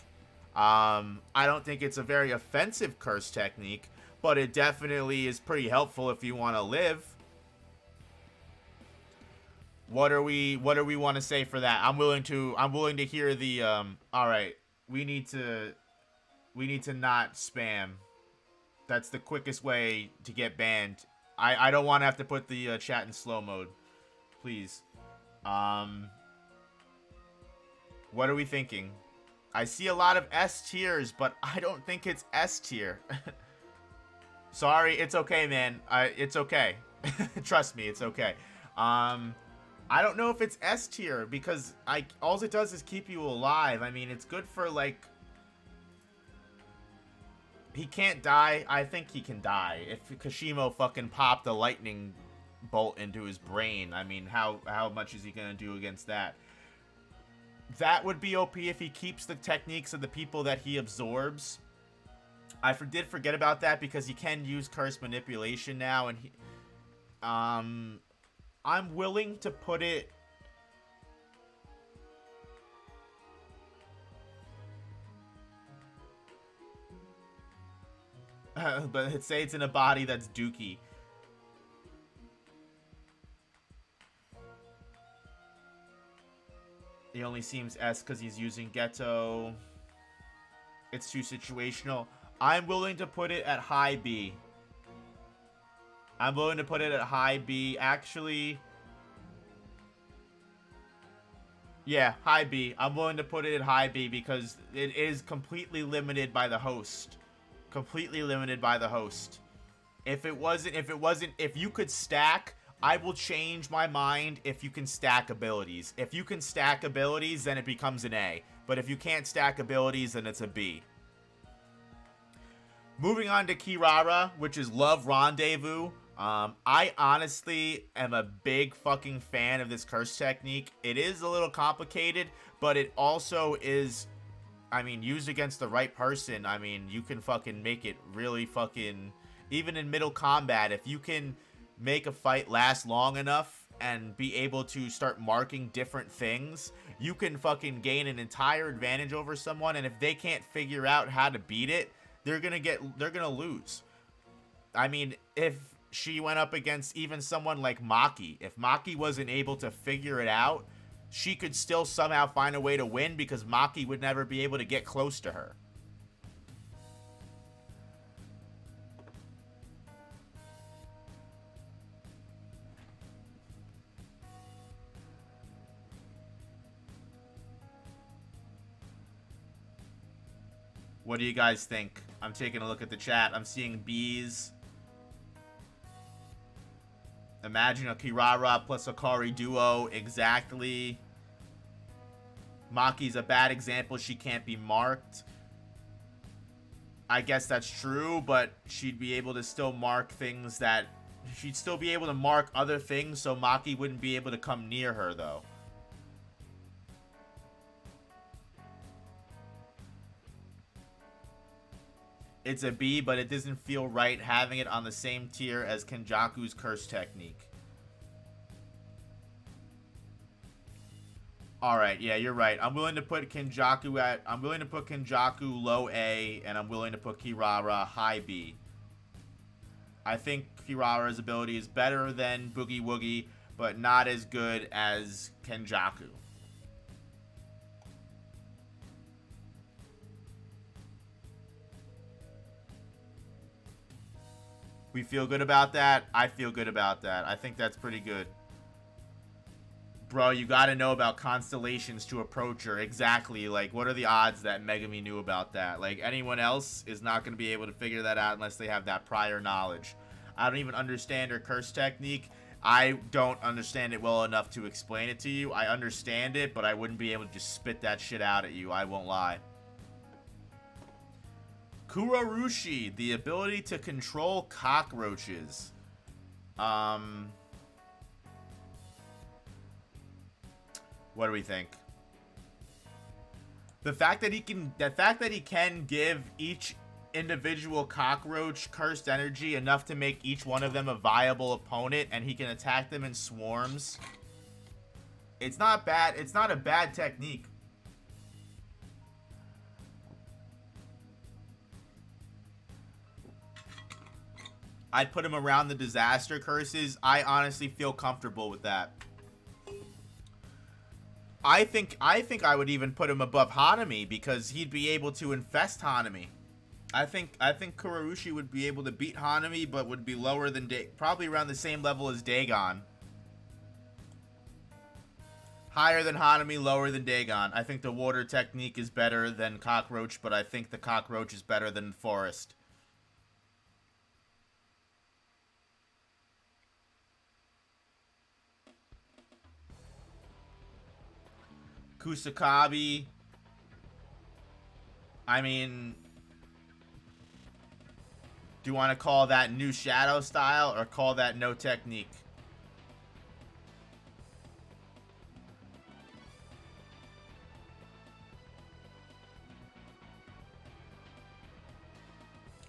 A: I don't think it's a very offensive curse technique, but it definitely is pretty helpful if you want to live. What do we want to say for that? I'm willing to hear the all right. We need to not spam. That's the quickest way to get banned. I don't want to have to put the chat in slow mode. please. What are we thinking? I see a lot of S tiers, but I don't think it's S tier. Sorry, it's okay, man. It's okay. Trust me, it's okay. I don't know if it's S tier because all it does is keep you alive. I mean, it's good for like. He can't die. I think he can die if Kashimo fucking popped a lightning bolt into his brain. I mean, how much is he gonna do against that? That would be OP if he keeps the techniques of the people that he absorbs. I did forget about that because he can use curse manipulation now, and I'm willing to put it. But say it's in a body that's dookie. He only seems S because he's using Ghetto. It's too situational. I'm willing to put it at high B. I'm willing to put it at high B. Actually, yeah, high B. I'm willing to put it at high B because it is completely limited by the host. Completely limited by the host. If you could stack, I will change my mind if you can stack abilities. If you can stack abilities, then it becomes an A. But if you can't stack abilities, then it's a B. Moving on to Kirara, which is Love Rendezvous. I honestly am a big fucking fan of this curse technique. It is a little complicated, but it also is, I mean, used against the right person. I mean, you can fucking make it really fucking, even in middle combat, if you can make a fight last long enough and be able to start marking different things, you can fucking gain an entire advantage over someone, and if they can't figure out how to beat it, they're gonna lose. I mean, if she went up against even someone like Maki, if Maki wasn't able to figure it out, she could still somehow find a way to win because Maki would never be able to get close to her. What do you guys think? I'm taking a look at the chat. I'm seeing B's. Imagine a Kirara plus Akari duo. Exactly. Maki's a bad example. She can't be marked. I guess that's true, but she'd be able to still mark things that... She'd still be able to mark other things, so Maki wouldn't be able to come near her, though. It's a B, but it doesn't feel right having it on the same tier as Kenjaku's curse technique. Alright, yeah, you're right. I'm willing to put Kenjaku low A, and I'm willing to put Kirara high B. I think Kirara's ability is better than Boogie Woogie, but not as good as Kenjaku. We feel good about that. I feel good about that. I think that's pretty good. Bro, you gotta know about constellations to approach her. Exactly. Like, what are the odds that Megami knew about that? Like, anyone else is not gonna be able to figure that out unless they have that prior knowledge. I don't even understand her curse technique. I don't understand it well enough to explain it to you. I understand it, but I wouldn't be able to just spit that shit out at you. I won't lie. Kurorushi, the ability to control cockroaches. What do we think? The fact that he can give each individual cockroach cursed energy enough to make each one of them a viable opponent, and he can attack them in swarms. It's not bad. It's not a bad technique. I'd put him around the disaster curses. I honestly feel comfortable with that. I think I would even put him above Hanami because he'd be able to infest Hanami. I think Kurorushi would be able to beat Hanami, but would be lower than probably around the same level as Dagon. Higher than Hanami, lower than Dagon. I think the water technique is better than Cockroach, but I think the Cockroach is better than Forest. Kusakabe. I mean, do you want to call that new shadow style or call that no technique?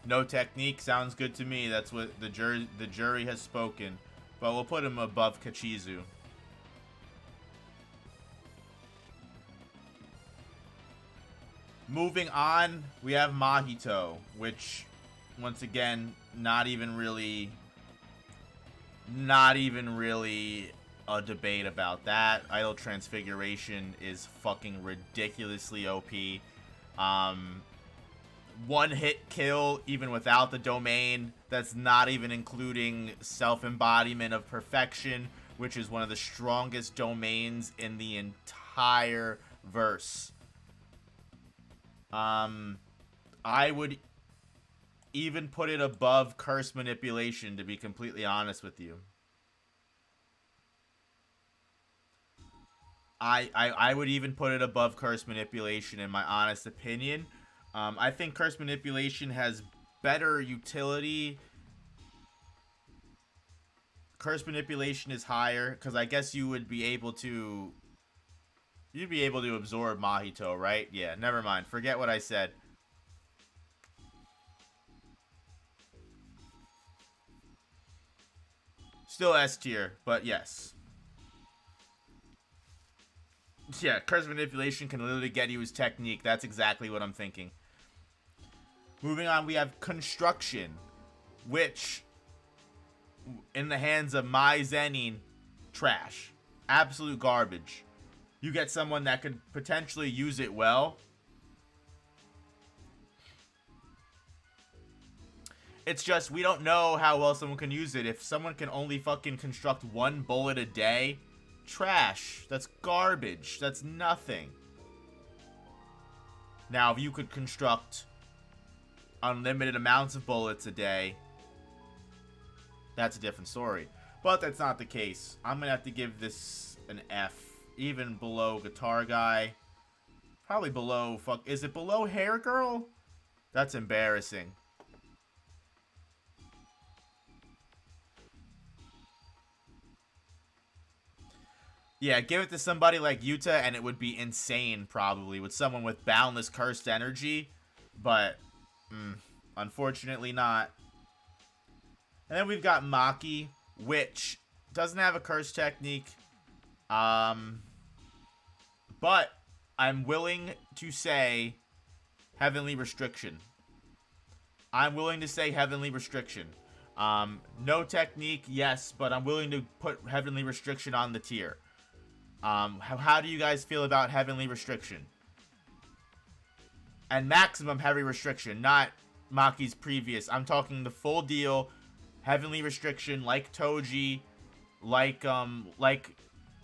A: No technique sounds good to me. That's what the jury has spoken. But we'll put him above Kachizu. Moving on, we have Mahito, which, once again, not even really a debate about that. Idle Transfiguration is fucking ridiculously OP. One hit kill even without the domain. That's not even including Self-Embodiment of Perfection, which is one of the strongest domains in the entire verse. I would even put it above Curse Manipulation, to be completely honest with you. I would even put it above Curse Manipulation, in my honest opinion. I think Curse Manipulation has better utility. Curse Manipulation is higher, because I guess you would be able to... You'd be able to absorb Mahito, right? Yeah, never mind. Forget what I said. Still S tier, but yes. Yeah, Curse Manipulation can literally get you his technique. That's exactly what I'm thinking. Moving on, we have Construction, which, in the hands of Mai Zenin, trash. Absolute garbage. You get someone that could potentially use it well. It's just, we don't know how well someone can use it. If someone can only fucking construct one bullet a day, trash. That's garbage. That's nothing. Now, if you could construct unlimited amounts of bullets a day, that's a different story. But that's not the case. I'm going to have to give this an F. Even below Guitar Guy. Probably below, is it below Hair Girl? That's embarrassing. Yeah, give it to somebody like Yuta and it would be insane, probably, with someone with boundless cursed energy. But, unfortunately not. And then we've got Maki, which doesn't have a curse technique. But I'm willing to say Heavenly Restriction. I'm willing to say Heavenly Restriction. No technique, yes, but I'm willing to put Heavenly Restriction on the tier. How do you guys feel about Heavenly Restriction? And maximum Heavy Restriction, not Maki's previous. I'm talking the full deal, Heavenly Restriction, like Toji, like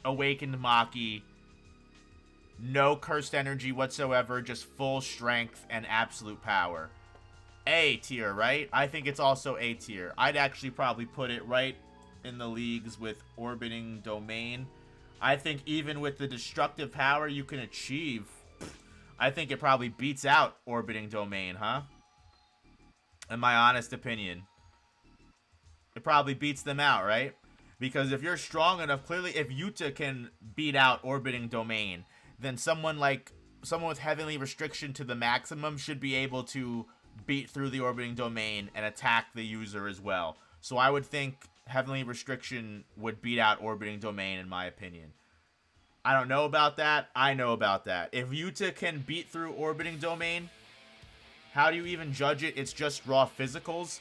A: Awakened Maki. No cursed energy whatsoever, just full strength and absolute power. A tier, right? I think it's also A tier. I'd actually probably put it right in the leagues with Orbiting Domain. I think even with the destructive power you can achieve, I think it probably beats out Orbiting Domain, huh? In my honest opinion. It probably beats them out, right? Because if you're strong enough, clearly if Yuta can beat out Orbiting Domain, then someone with Heavenly Restriction to the maximum should be able to beat through the Orbiting Domain and attack the user as well. So I would think Heavenly Restriction would beat out Orbiting Domain, in my opinion. I don't know about that. I know about that. If Yuta can beat through Orbiting Domain, how do you even judge it? It's just raw physicals.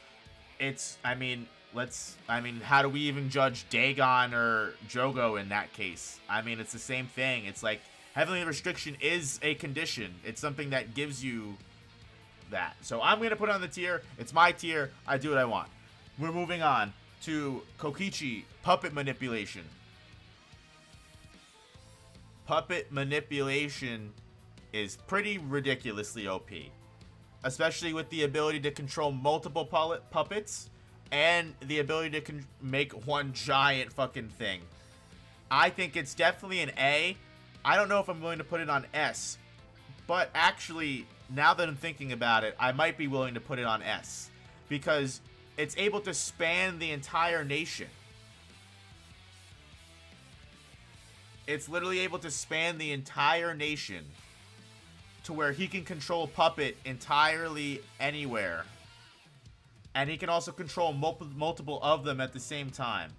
A: How do we even judge Dagon or Jogo in that case? I mean, it's the same thing. It's like, Heavenly Restriction is a condition. It's something that gives you that. So I'm going to put it on the tier. It's my tier. I do what I want. We're moving on to Kokichi, Puppet Manipulation. puppet manipulation is pretty ridiculously OP. Especially with the ability to control multiple puppets and the ability to make one giant fucking thing. I think it's definitely an A. I don't know if I'm willing to put it on S. But actually, now that I'm thinking about it, I might be willing to put it on S. Because it's able to span the entire nation. It's literally able to span the entire nation to where he can control Puppet entirely anywhere. And he can also control multiple of them at the same time.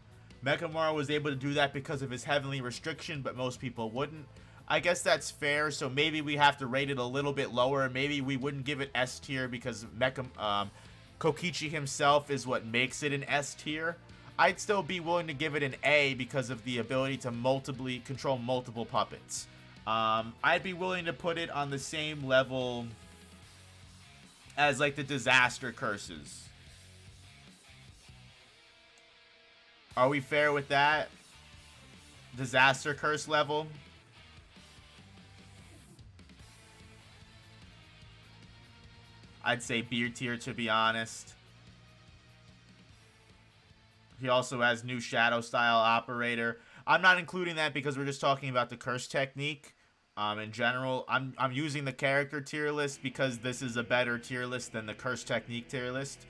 A: Mechamaru was able to do that because of his heavenly restriction, but most people wouldn't. I guess that's fair, so maybe we have to rate it a little bit lower. Maybe we wouldn't give it S tier because Kokichi himself is what makes it an S tier. I'd still be willing to give it an A because of the ability to control multiple puppets. I'd be willing to put it on the same level as like the disaster curses. Are we fair with that? Disaster curse level? I'd say B tier, to be honest. He also has new shadow style operator. I'm not including that because we're just talking about the curse technique. In general, I'm using the character tier list because this is a better tier list than the curse technique tier list.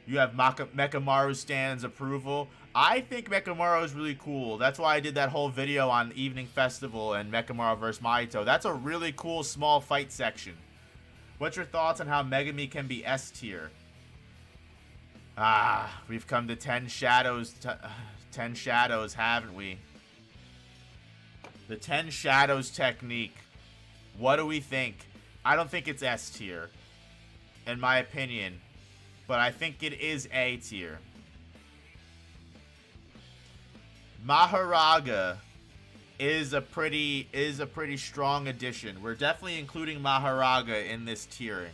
A: You have Mechamaru Stan's approval. I think Mechamaru is really cool. That's why I did that whole video on Evening Festival and Mechamaru vs. Mahito. That's a really cool small fight section. What's your thoughts on how Megami can be S tier? We've come to 10 shadows, 10 shadows, haven't we? The 10 shadows technique. What do we think? I don't think it's S tier, in my opinion, but I think it is A tier. Maharaga is a pretty strong addition. We're definitely including Maharaga in this tiering.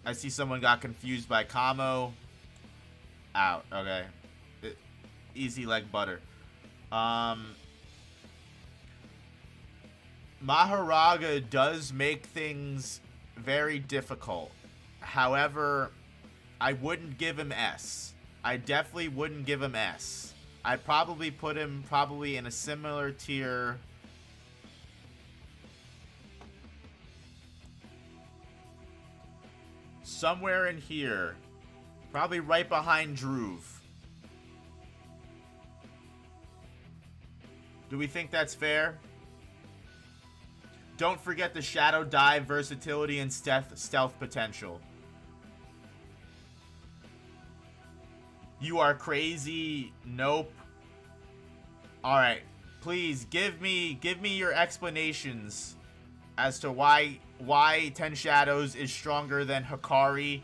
A: I see someone got confused by Kamo. Out. Okay. Easy like butter. Maharaga does make things very difficult. However, I wouldn't give him S. I definitely wouldn't give him S. I'd probably put him in a similar tier. Somewhere in here. Probably right behind Druve. Do we think that's fair? Don't forget the Shadow Dive versatility and stealth potential. You are crazy. Nope. Alright. Please give me your explanations as to why 10 Shadows is stronger than Hikari's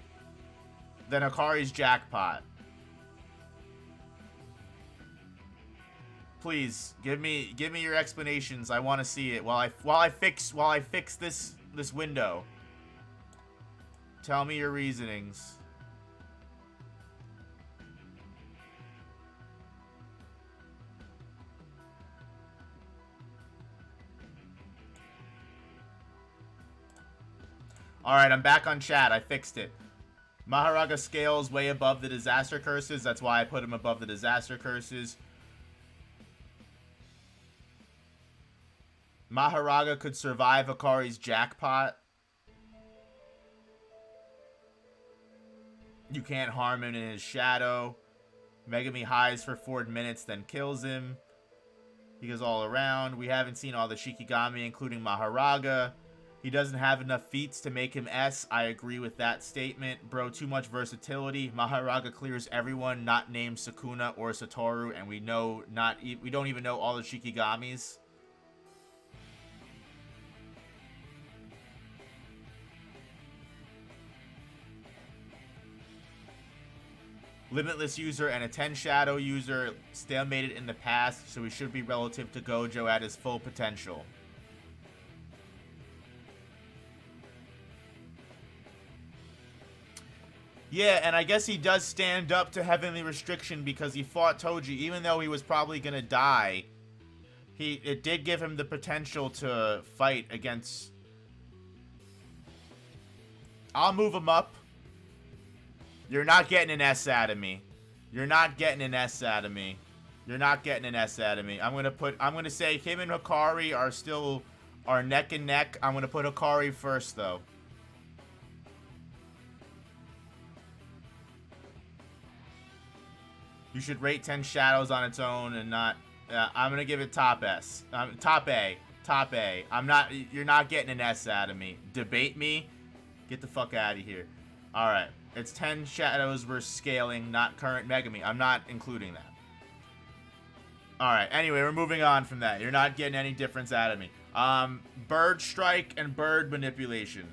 A: jackpot. Please give me your explanations. I want to see it while I fix this window. Tell me your reasonings. Alright, I'm back on chat. I fixed it. Maharaga scales way above the disaster curses. That's why I put him above the disaster curses. Maharaga could survive Hikari's jackpot. You can't harm him in his shadow. Megami hides for 4 minutes, then kills him. He goes all around. We haven't seen all the Shikigami, including Maharaga. He doesn't have enough feats to make him S. I agree with that statement. Bro, too much versatility. Maharaga clears everyone not named Sukuna or Satoru, and we don't even know all the Shikigamis. Limitless user and a 10 shadow user stalemated in the past, so he should be relative to Gojo at his full potential. Yeah, and I guess he does stand up to Heavenly Restriction because he fought Toji, even though he was probably gonna die. It did give him the potential to fight against... I'll move him up. You're not getting an S out of me. You're not getting an S out of me. You're not getting an S out of me. I'm gonna say him and Hikari are neck and neck. I'm gonna put Hikari first though. You should rate 10 Shadows on its own and not... I'm gonna give it top S. Top A. Top A. You're not getting an S out of me. Debate me? Get the fuck out of here. Alright. It's 10 Shadows versus scaling, not current Megami. I'm not including that. Alright, anyway, we're moving on from that. You're not getting any difference out of me. Bird Strike and Bird Manipulation.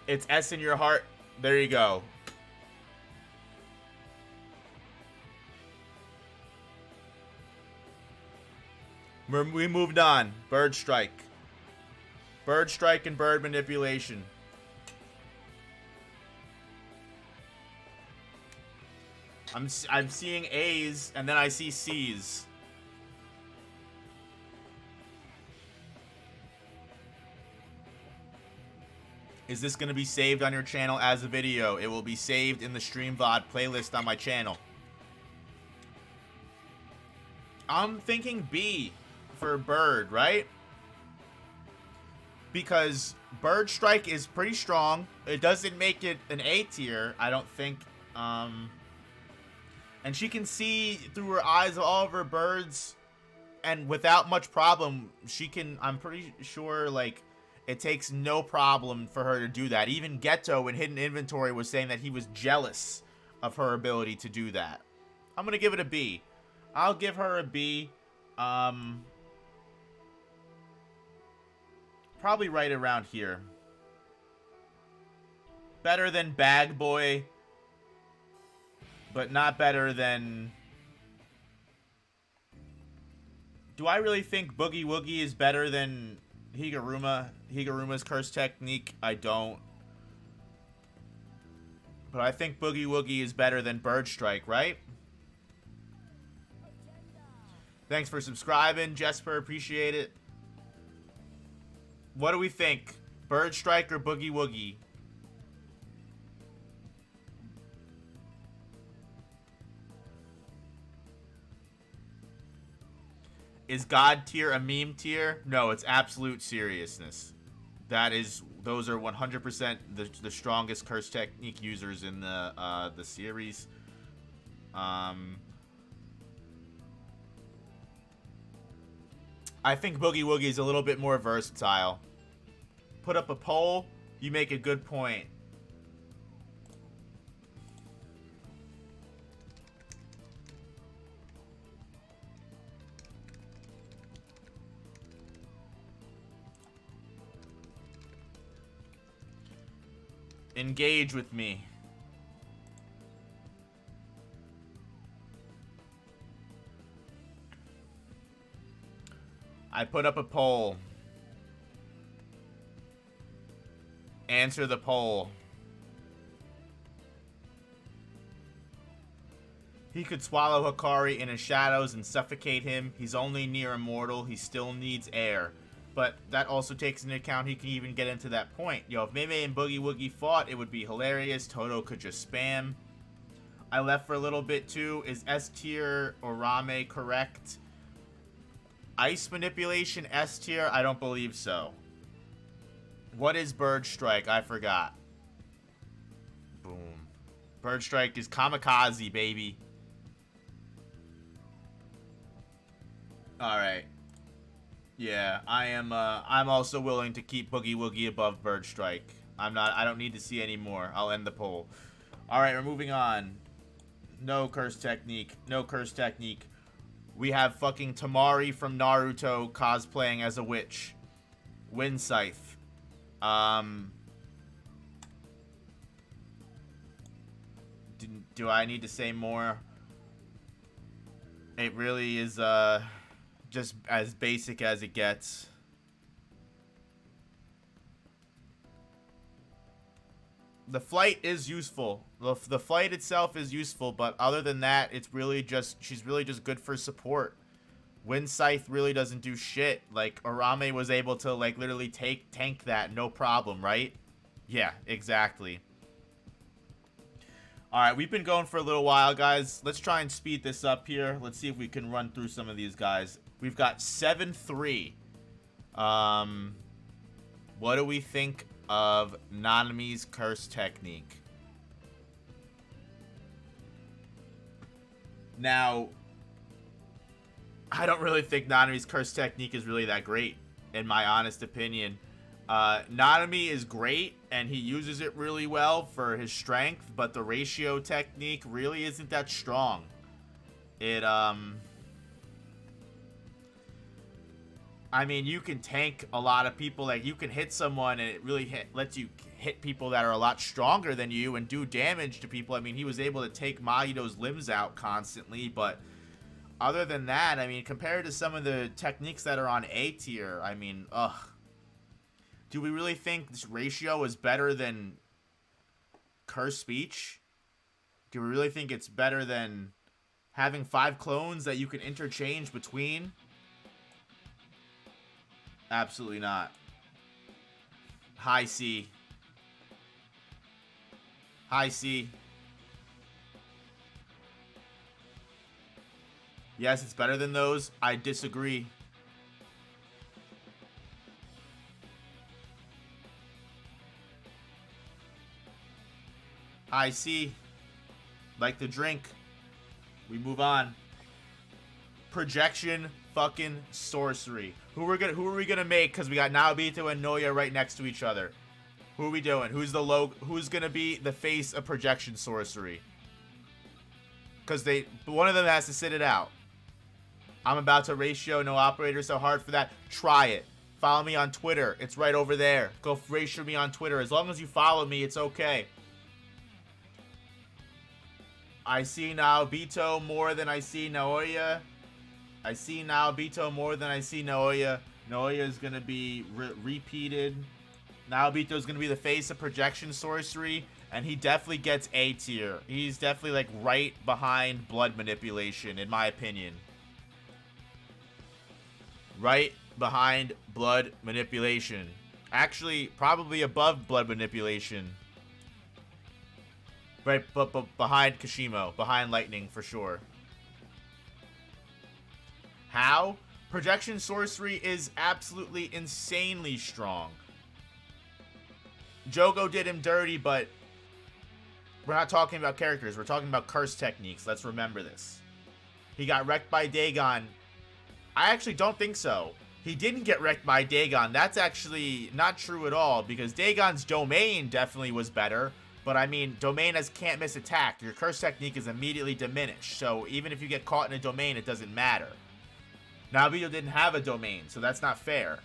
A: It's S in your heart. There you go. We moved on. Bird Strike. Bird Strike and Bird Manipulation. I'm seeing A's, and then I see C's. Is this going to be saved on your channel as a video? It will be saved in the Stream VOD playlist on my channel. I'm thinking B for Bird, right? Because Bird Strike is pretty strong. It doesn't make it an A tier, I don't think. And she can see through her eyes of all of her birds, and without much problem, she can, I'm pretty sure, like, it takes no problem for her to do that. Even Geto in Hidden Inventory was saying that he was jealous of her ability to do that. I'm going to give it a B. I'll give her a B. Probably right around here. Better than Bag Boy, but not better than... Do I really think Boogie Woogie is better than Higuruma's Curse Technique? I don't. But I think Boogie Woogie is better than Bird Strike, right? Thanks for subscribing, Jesper. Appreciate it. What do we think? Bird Strike or Boogie Woogie? Is God tier a meme tier? No, it's absolute seriousness. Those are 100% the strongest curse technique users in the series. I think Boogie Woogie is a little bit more versatile. Put up a poll, you make a good point. Engage with me. I put up a poll. Answer the poll. He could swallow Hikari in his shadows and suffocate him. He's only near immortal. He still needs air. But that also takes into account he can even get into that point. Yo, if Mei Mei and Boogie Woogie fought, it would be hilarious. Toto could just spam. I left for a little bit too. Is S tier Orame correct? Ice Manipulation S tier? I don't believe so. What is Bird Strike? I forgot. Boom. Bird Strike is Kamikaze, baby. Alright. Yeah, I'm also willing to keep Boogie Woogie above Bird Strike. I don't need to see any more. I'll end the poll. Alright, we're moving on. No curse technique. No curse technique. We have fucking Tamari from Naruto cosplaying as a witch. Wind Scythe. Do I need to say more? It really is, just as basic as it gets. The flight is useful. The flight itself is useful, but other than that, it's really just she's really just good for support. Wind Scythe really doesn't do shit. Like Arame was able to like literally tank that no problem, right? Yeah, exactly. All right, we've been going for a little while, guys. Let's try and speed this up here. Let's see if we can run through some of these guys. We've got 7-3. What do we think of Nanami's curse technique? Now, I don't really think Nanami's curse technique is really that great, in my honest opinion. Nanami is great, and he uses it really well for his strength, but the ratio technique really isn't that strong. I mean, you can tank a lot of people. Like, you can hit someone, and it really lets you hit people that are a lot stronger than you and do damage to people. I mean, he was able to take Mahito's limbs out constantly, but other than that, I mean, compared to some of the techniques that are on A tier, I mean, ugh. Do we really think this ratio is better than Curse Speech? Do we really think it's better than having 5 clones that you can interchange between? Absolutely not. High C. High C. Yes, it's better than those. I disagree. I see. Like the drink. We move on. Projection fucking sorcery. Who are we gonna make? Because we got Naobito and Noya right next to each other. Who are we doing? Who's gonna be the face of projection sorcery? Because one of them has to sit it out. I'm about to ratio no operator so hard for that. Try it. Follow me on Twitter. It's right over there. Go ratio me on Twitter. As long as you follow me, it's okay. I see Naobito more than I see Naoya. I see Naobito more than I see Naoya. Naoya is going to be repeated. Naobito is going to be the face of projection sorcery. And he definitely gets A tier. He's definitely like right behind blood manipulation, in my opinion. Right behind blood manipulation. Actually, probably above blood manipulation. Right, but behind Kashimo. Behind Lightning, for sure. How? Projection sorcery is absolutely insanely strong. Jogo did him dirty, but we're not talking about characters. We're talking about curse techniques. Let's remember this. He got wrecked by Dagon. I actually don't think so. He didn't get wrecked by Dagon. That's actually not true at all, because Dagon's domain definitely was better. But I mean, domain as can't miss attack. Your curse technique is immediately diminished. So even if you get caught in a domain, it doesn't matter. Naobito didn't have a domain, so that's not fair.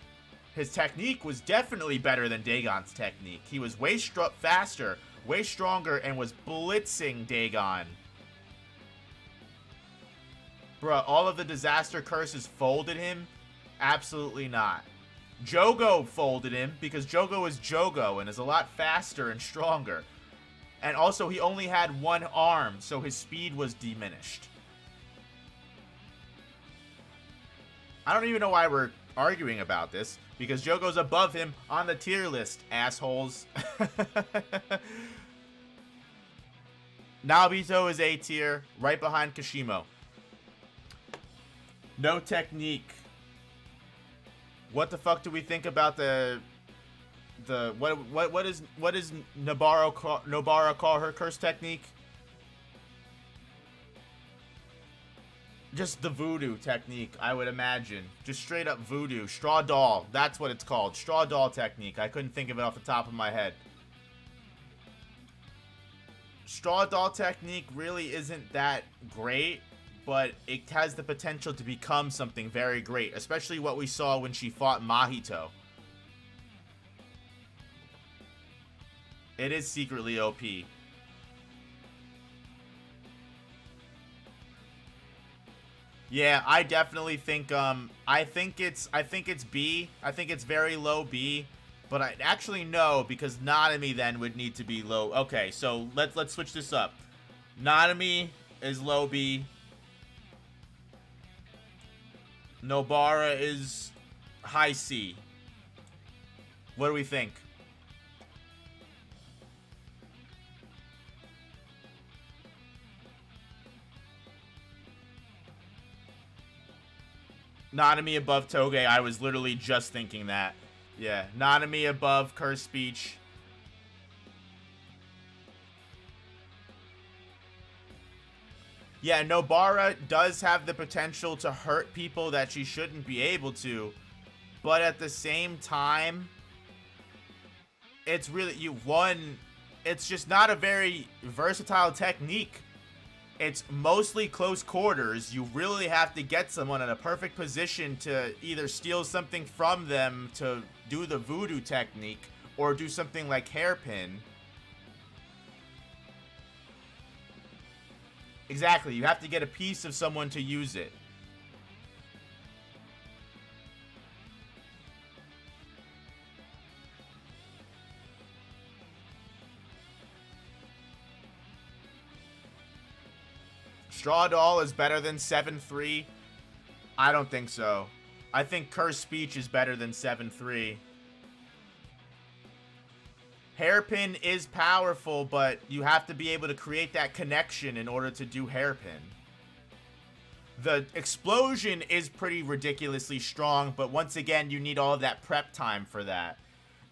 A: His technique was definitely better than Dagon's technique. He was way faster, way stronger, and was blitzing Dagon. Bruh, all of the disaster curses folded him? Absolutely not. Jogo folded him because Jogo is Jogo and is a lot faster and stronger. And also, he only had one arm, so his speed was diminished. I don't even know why we're arguing about this, because Jogo's above him on the tier list, assholes. Naobito is A tier, right behind Kashimo. No technique. What the fuck do we think about what is Nobara call her curse technique? Just the voodoo technique, I would imagine. Just straight up voodoo. Straw doll. That's what it's called. Straw doll technique. I couldn't think of it off the top of my head. Straw doll technique really isn't that great, but it has the potential to become something very great, especially what we saw when she fought Mahito. It is secretly OP. Yeah, I definitely think I think it's B. I think it's very low B. But I actually no, because Nanami then would need to be low. Okay, so let's switch this up. Nanami is low B. Nobara is high C. What do we think? Nanami above Toge. I was literally just thinking that. Yeah, Nanami above Curse Speech. Yeah, Nobara does have the potential to hurt people that she shouldn't be able to. But at the same time, it's really, it's just not a very versatile technique. It's mostly close quarters. You really have to get someone in a perfect position to either steal something from them to do the voodoo technique or do something like hairpin. Exactly, you have to get a piece of someone to use it. Straw Doll is better than 7-3? I don't think so. I think Curse Speech is better than 7-3. Hairpin is powerful, but you have to be able to create that connection in order to do hairpin. The explosion is pretty ridiculously strong, but once again, you need all of that prep time for that.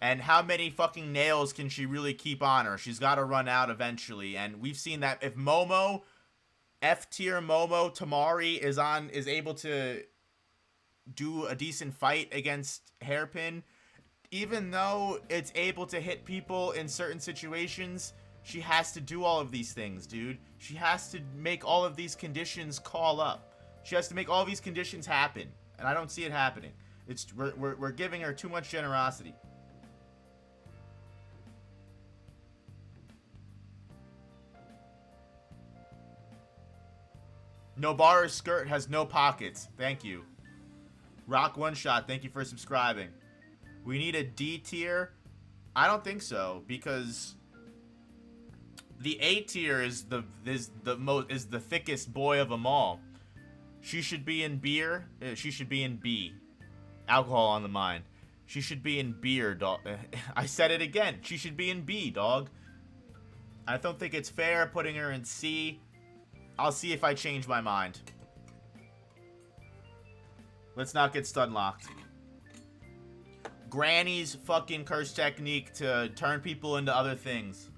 A: And how many fucking nails can she really keep on her? She's got to run out eventually, and we've seen that if Momo, F-tier Momo Tamari is able to do a decent fight against hairpin, even though it's able to hit people in certain situations, she has to do all of these things, dude. She has to make all of these conditions call up. She has to make all these conditions happen, and I don't see it happening. We're giving her too much generosity. Nobara's skirt has no pockets. Thank you. Rock One Shot, thank you for subscribing. We need a D tier. I don't think so, because the A tier is the thickest boy of them all. She should be in beer. She should be in B. Alcohol on the mind. She should be in beer, dog. I said it again. She should be in B, dog. I don't think it's fair putting her in C. I'll see if I change my mind. Let's not get stun locked. Granny's fucking curse technique to turn people into other things.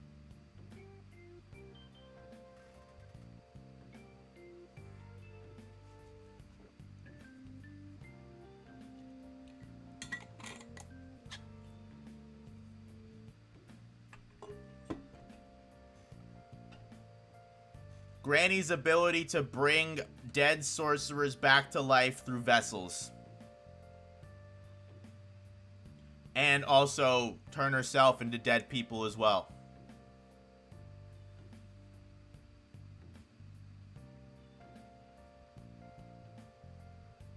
A: Granny's ability to bring dead sorcerers back to life through vessels. And also turn herself into dead people as well.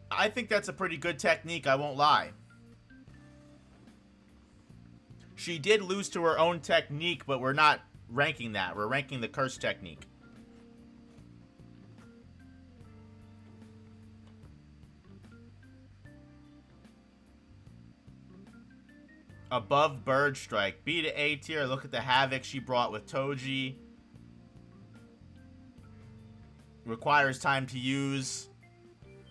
A: I think that's a pretty good technique, I won't lie. She did lose to her own technique, but we're not ranking that. We're ranking the curse technique. Above Bird Strike. B to A tier. Look at the havoc she brought with Toji. Requires time to use.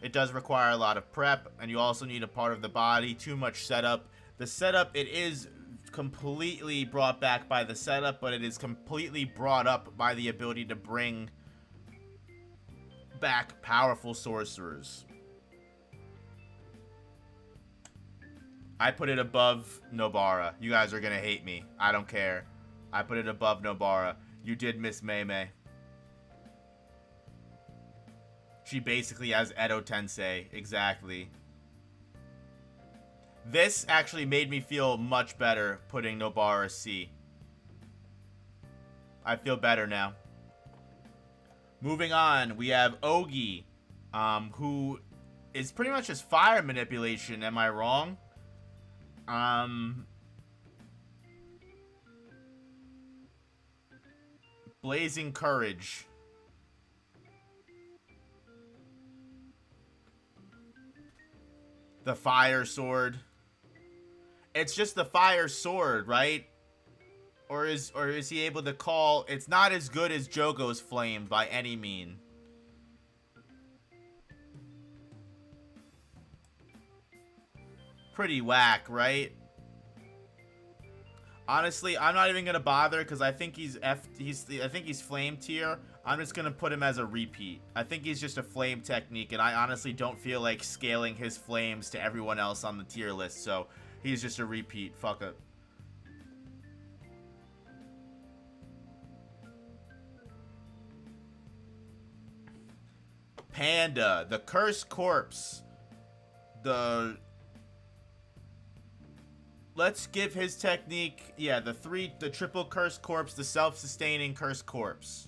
A: It does require a lot of prep, and you also need a part of the body. Too much setup. The setup, it is completely brought back by the setup, but it is completely brought up by the ability to bring back powerful sorcerers. I put it above Nobara. You guys are gonna hate me. I don't care. I put it above Nobara. You did miss Mei. She basically has Edo Tensei. Exactly. This actually made me feel much better putting Nobara C. I feel better now. Moving on, we have Ogi, who is pretty much just fire manipulation. Am I wrong? Blazing Courage. The Fire Sword. It's just the Fire Sword, right? Or is he able to call... It's not as good as Jogo's Flame by any mean. Pretty whack, right? Honestly, I'm not even gonna bother because I think I think he's flame tier. I'm just gonna put him as a repeat. I think he's just a flame technique, and I honestly don't feel like scaling his flames to everyone else on the tier list, so he's just a repeat. Fuck it. Panda, the Cursed Corpse. Let's give his technique, yeah, the triple Cursed Corpse, the self-sustaining Cursed Corpse.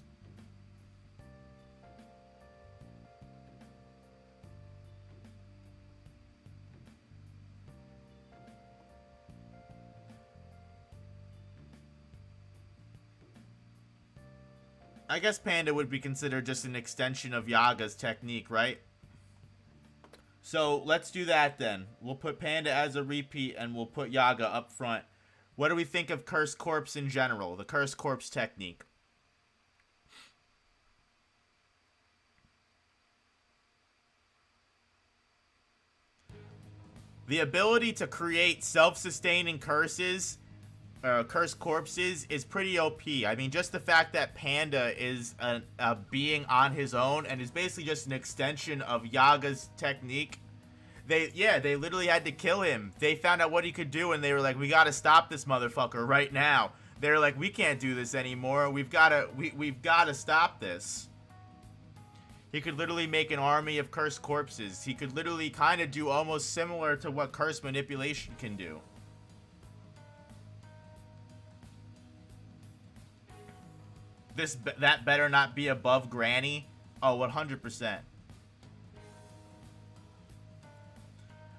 A: I guess Panda would be considered just an extension of Yaga's technique, right? So let's do that then. We'll put Panda as a repeat and we'll put Yaga up front. What do we think of Cursed Corpse in general? The Cursed Corpse technique. The ability to create self-sustaining curses, cursed corpses, is pretty OP. I mean, just the fact that Panda is a being on his own and is basically just an extension of Yaga's technique. They literally had to kill him. They found out what he could do and they were like, we gotta stop this motherfucker right now. They're like, we can't do this anymore. We've gotta stop this. He could literally make an army of cursed corpses. He could literally kind of do almost similar to what curse manipulation can do. That better not be above Granny. Oh, 100%.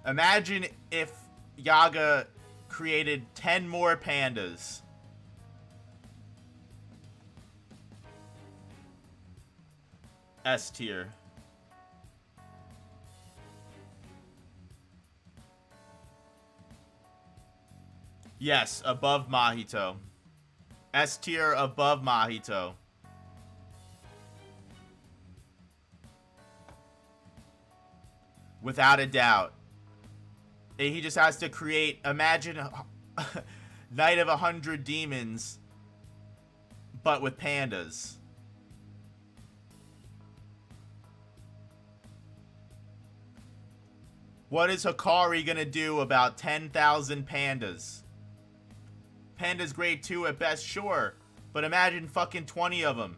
A: Imagine if Yaga created 10 more pandas. S tier. Yes, above Mahito. S tier above Mahito. Without a doubt. He just has to create, imagine Night of 100 Demons, but with pandas. What is Hikari gonna do about 10,000 pandas? Pandas grade 2 at best, sure. But imagine fucking 20 of them.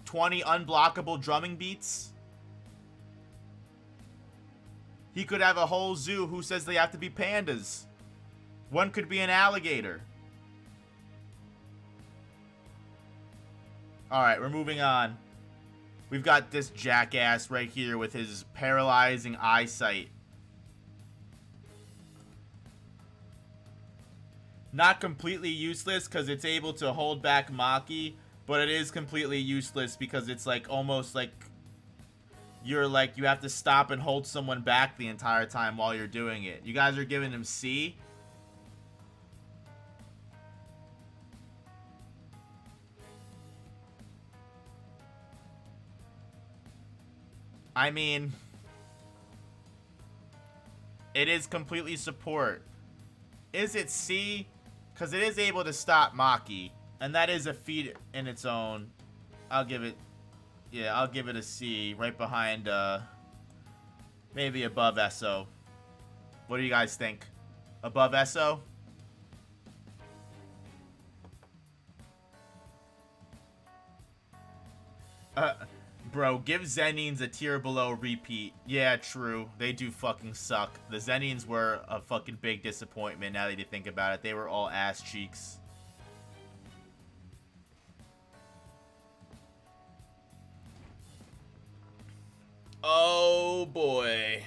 A: 20 unblockable drumming beats? He could have a whole zoo who says they have to be pandas. One could be an alligator. Alright, we're moving on. We've got this jackass right here with his paralyzing eyesight. Not completely useless because it's able to hold back Maki, but it is completely useless because it's like almost like you have to stop and hold someone back the entire time while you're doing it. You guys are giving him C? I mean, it is completely support. Is it C? Because it is able to stop Maki, and that is a feat in its own. I'll give it, yeah, I'll give it a C, right behind, maybe above Esso. What do you guys think? Above Esso? Bro, give Zenins a tier below repeat. Yeah, true. They do fucking suck. The Zenins were a fucking big disappointment now that you think about it. They were all ass cheeks. Oh, boy.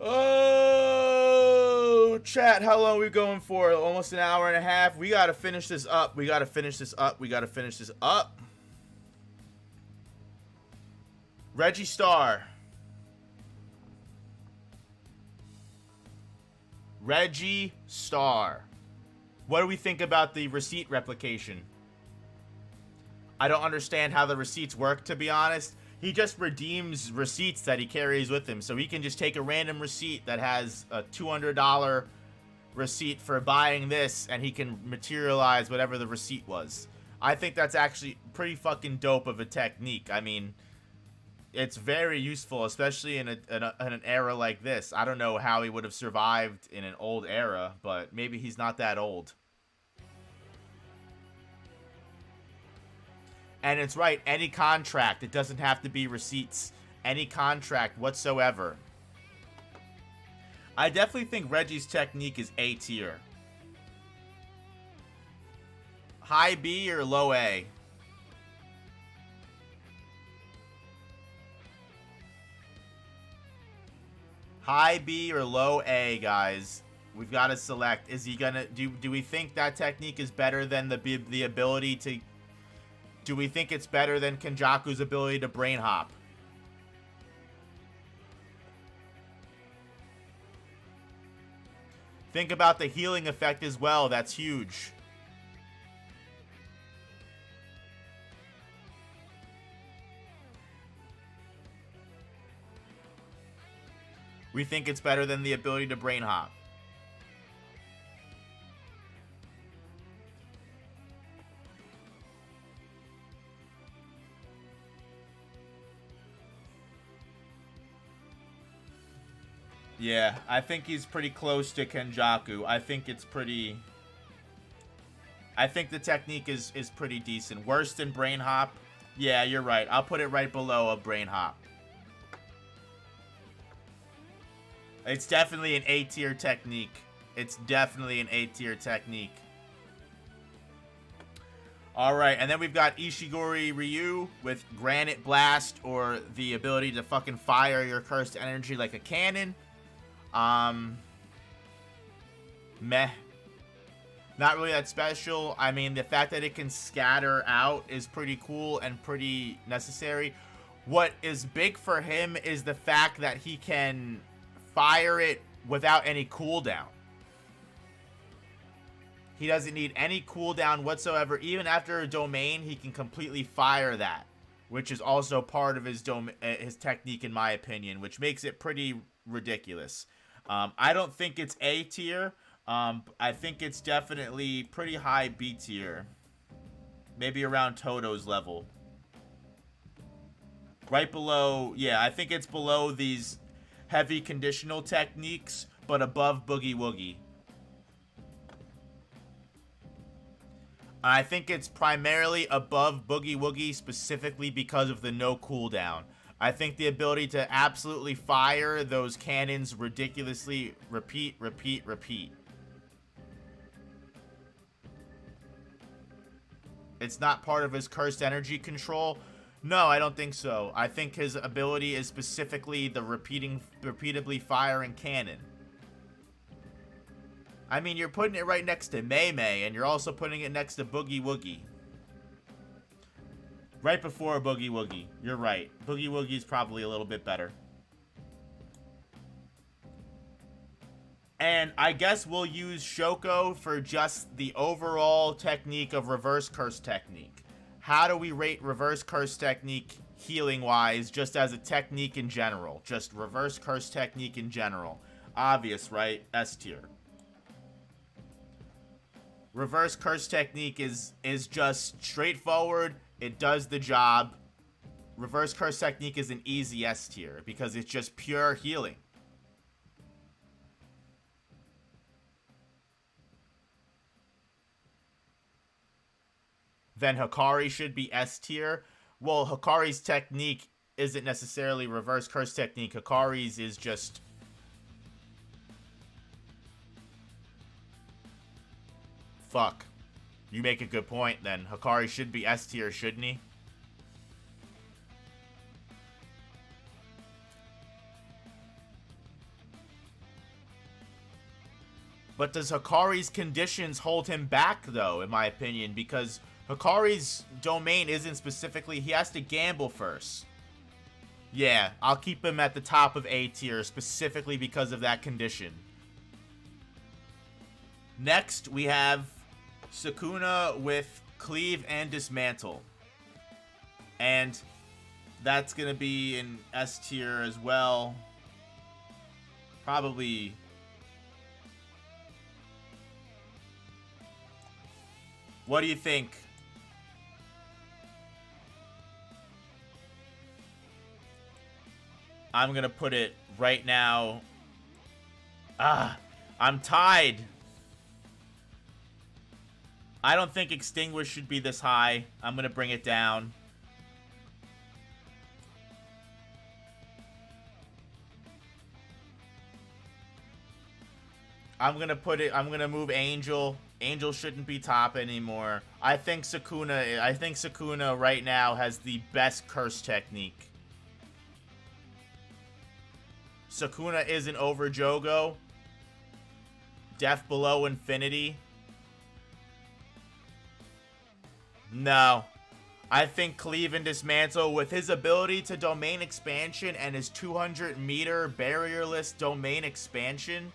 A: Oh, Chat, how long are we going for? Almost an hour and a half. We gotta finish this up. We gotta finish this up. We gotta finish this up. Reggie Star. Reggie Star. What do we think about the receipt replication? I don't understand how the receipts work, to be honest. He just redeems receipts that he carries with him. So he can just take a random receipt that has a $200 receipt for buying this, and he can materialize whatever the receipt was. I think that's actually pretty fucking dope of a technique. I mean, it's very useful, especially in an era like this. I don't know how he would have survived in an old era, but maybe he's not that old. And it's right, any contract. It doesn't have to be receipts. Any contract whatsoever. I definitely think Reggie's technique is A tier. High B or low A? High B or low A, guys. We've got to select. Is he gonna do we think that technique is better than the ability to... Do we think it's better than Kenjaku's ability to brain hop? Think about the healing effect as well. That's huge. We think it's better than the ability to brain hop. Yeah, I think he's pretty close to Kenjaku. I think it's pretty... I think the technique is pretty decent. Worse than brain hop? Yeah, you're right. I'll put it right below a brain hop. It's definitely an A tier technique. It's definitely an A tier technique. Alright, and then we've got Ishigori Ryu with Granite Blast, or the ability to fucking fire your cursed energy like a cannon. Meh. Not really that special. I mean, the fact that it can scatter out is pretty cool and pretty necessary. What is big for him is the fact that he can fire it without any cooldown. He doesn't need any cooldown whatsoever. Even after a domain, he can completely fire that, which is also part of his technique, in my opinion, which makes it pretty ridiculous. I don't think it's A tier. I think it's definitely pretty high B tier. Maybe around Toto's level. Right below, yeah, I think it's below these heavy conditional techniques, but above Boogie Woogie. I think it's primarily above Boogie Woogie specifically because of the no cooldown. I think the ability to absolutely fire those cannons ridiculously, repeat. It's not part of his cursed energy control. No, I don't think so. I think his ability is specifically the repeatedly firing cannon. I mean, you're putting it right next to Mei Mei, and you're also putting it next to Boogie Woogie. Right before Boogie Woogie. You're right. Boogie Woogie's probably a little bit better. And I guess we'll use Shoko for just the overall technique of reverse curse technique. How do we rate reverse curse technique healing-wise, just as a technique in general? Just reverse curse technique in general. Obvious, right? S tier. Reverse curse technique is just straightforward. It does the job. Reverse curse technique is an easy S tier because it's just pure healing. Then Hikari should be S tier. Well, Hikari's technique isn't necessarily reverse curse technique. Hikari's is just... Fuck. You make a good point, then. Hikari should be S tier, shouldn't he? But does Hikari's conditions hold him back, though, in my opinion? Because Hikari's domain isn't specifically... He has to gamble first. Yeah, I'll keep him at the top of A tier, specifically because of that condition. Next, we have Sukuna with Cleave and Dismantle. And that's going to be in S tier as well. Probably... What do you think? I'm going to put it right now. I'm tied. I don't think Extinguish should be this high. I'm going to bring it down. I'm going to move Angel. Angel shouldn't be top anymore. I think Sukuna right now has the best curse technique. Sukuna isn't over Jogo. Death below infinity. No. I think Cleave and Dismantle, with his ability to domain expansion and his 200-meter barrierless domain expansion,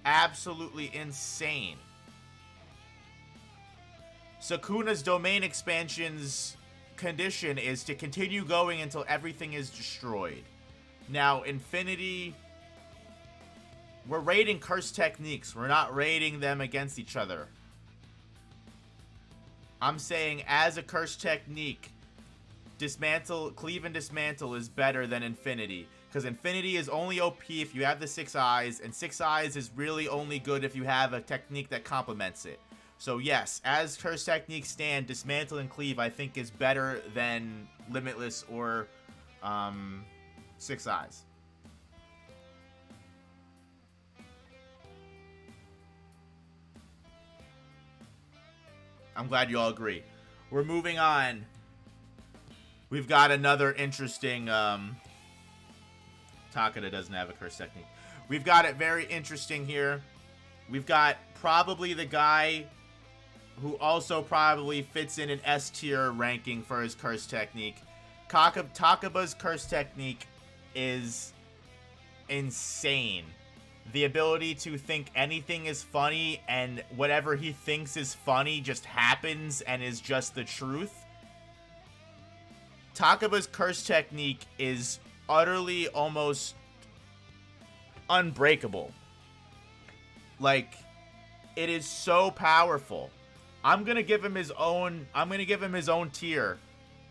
A: absolutely insane. Sukuna's domain expansion's condition is to continue going until everything is destroyed. Now, Infinity, we're rating curse techniques. We're not rating them against each other. I'm saying as a curse technique, Cleave and Dismantle is better than Infinity. Because Infinity is only OP if you have the 6 eyes, and 6 eyes is really only good if you have a technique that complements it. So yes, as curse techniques stand, Dismantle and Cleave I think is better than Limitless or 6 eyes. I'm glad you all agree. We're moving on. We've got another interesting... Takeda doesn't have a curse technique. We've got it very interesting here. We've got probably the guy who also probably fits in an S tier ranking for his curse technique. Takeba's curse technique is insane. The ability to think anything is funny and whatever he thinks is funny just happens and is just the truth. Takeba's curse technique is utterly almost unbreakable. Like, it is so powerful. I'm gonna give him his own tier.